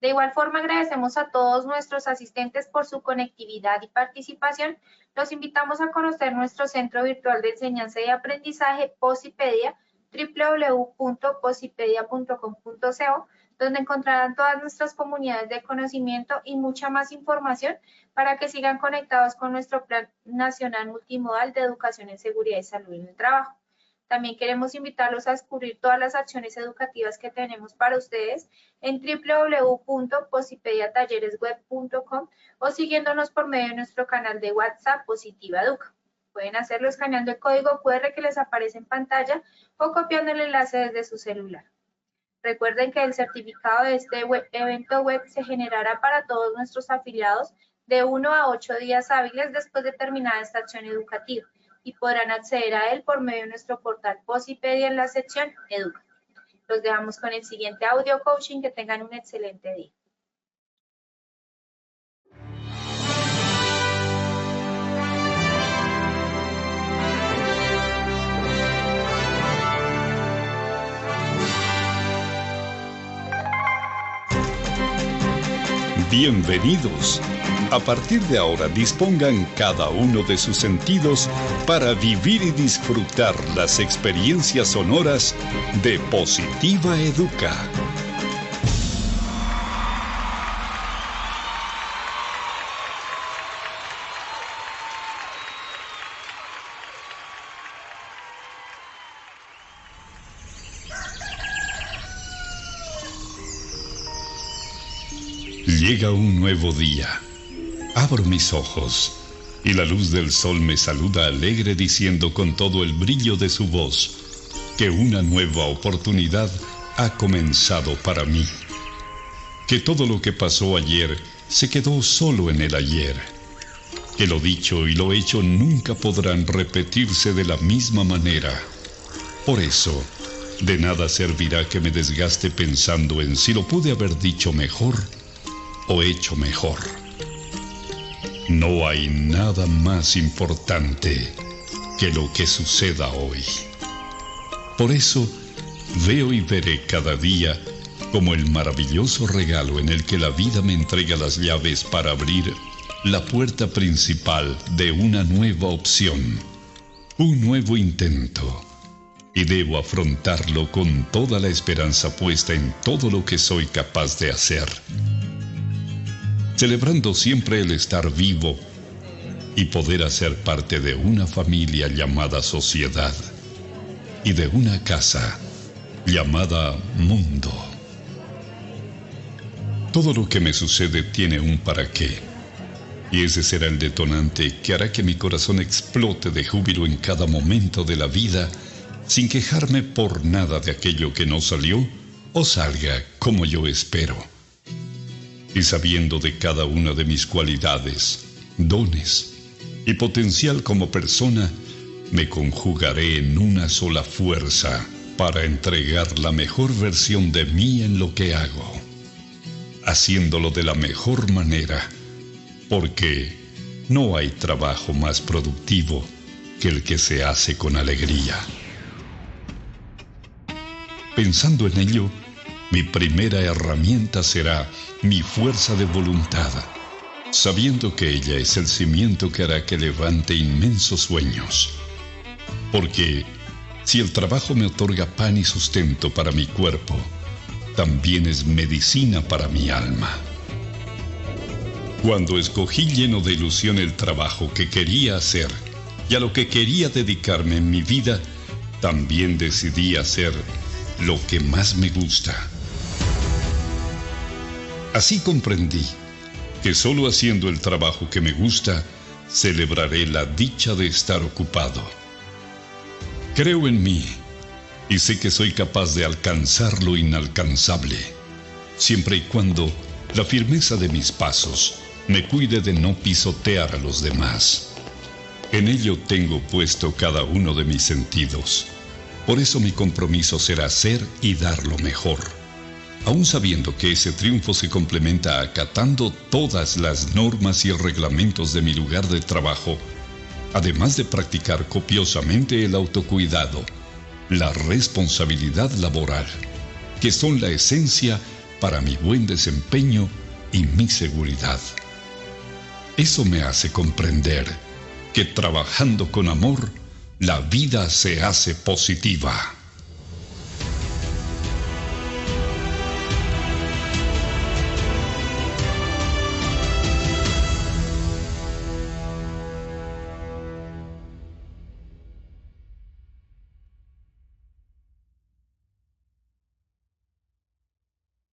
[SPEAKER 2] De igual forma, agradecemos a todos nuestros asistentes por su conectividad y participación. Los invitamos a conocer nuestro Centro Virtual de Enseñanza y Aprendizaje, Posipedia, www.posipedia.com.co, donde encontrarán todas nuestras comunidades de conocimiento y mucha más información para que sigan conectados con nuestro Plan Nacional Multimodal de Educación en Seguridad y Salud en el Trabajo. También queremos invitarlos a descubrir todas las acciones educativas que tenemos para ustedes en www.posipediatalleresweb.com o siguiéndonos por medio de nuestro canal de WhatsApp Positiva Educa. Pueden hacerlo escaneando el código QR que les aparece en pantalla o copiando el enlace desde su celular. Recuerden que el certificado de este evento web se generará para todos nuestros afiliados de 1 a 8 días hábiles después de terminada esta acción educativa y podrán acceder a él por medio de nuestro portal Posipedia en la sección Educa. Los dejamos con el siguiente audio coaching. Que tengan un excelente día.
[SPEAKER 4] Bienvenidos. A partir de ahora dispongan cada uno de sus sentidos para vivir y disfrutar las experiencias sonoras de Positiva Educa. Llega un nuevo día. Abro mis ojos y la luz del sol me saluda alegre diciendo con todo el brillo de su voz que una nueva oportunidad ha comenzado para mí. Que todo lo que pasó ayer se quedó solo en el ayer. Que lo dicho y lo hecho nunca podrán repetirse de la misma manera. Por eso, de nada servirá que me desgaste pensando en si lo pude haber dicho mejor o hecho mejor. No hay nada más importante que lo que suceda hoy. Por eso, veo y veré cada día como el maravilloso regalo en el que la vida me entrega las llaves para abrir la puerta principal de una nueva opción, un nuevo intento, y debo afrontarlo con toda la esperanza puesta en todo lo que soy capaz de hacer, celebrando siempre el estar vivo y poder hacer parte de una familia llamada sociedad y de una casa llamada mundo. Todo lo que me sucede tiene un para qué, y ese será el detonante que hará que mi corazón explote de júbilo en cada momento de la vida, sin quejarme por nada de aquello que no salió o salga como yo espero. Y sabiendo de cada una de mis cualidades, dones y potencial como persona, me conjugaré en una sola fuerza para entregar la mejor versión de mí en lo que hago, haciéndolo de la mejor manera, porque no hay trabajo más productivo que el que se hace con alegría. Pensando en ello, mi primera herramienta será mi fuerza de voluntad, sabiendo que ella es el cimiento que hará que levante inmensos sueños. Porque si el trabajo me otorga pan y sustento para mi cuerpo, también es medicina para mi alma. Cuando escogí lleno de ilusión el trabajo que quería hacer y a lo que quería dedicarme en mi vida, también decidí hacer lo que más me gusta. Así comprendí que solo haciendo el trabajo que me gusta, celebraré la dicha de estar ocupado. Creo en mí y sé que soy capaz de alcanzar lo inalcanzable. siempre y cuando la firmeza de mis pasos me cuide de no pisotear a los demás. En ello tengo puesto cada uno de mis sentidos. Por eso mi compromiso será ser y dar lo mejor, aun sabiendo que ese triunfo se complementa acatando todas las normas y reglamentos de mi lugar de trabajo, además de practicar copiosamente el autocuidado, la responsabilidad laboral, que son la esencia para mi buen desempeño y mi seguridad. Eso me hace comprender que trabajando con amor, la vida se hace positiva.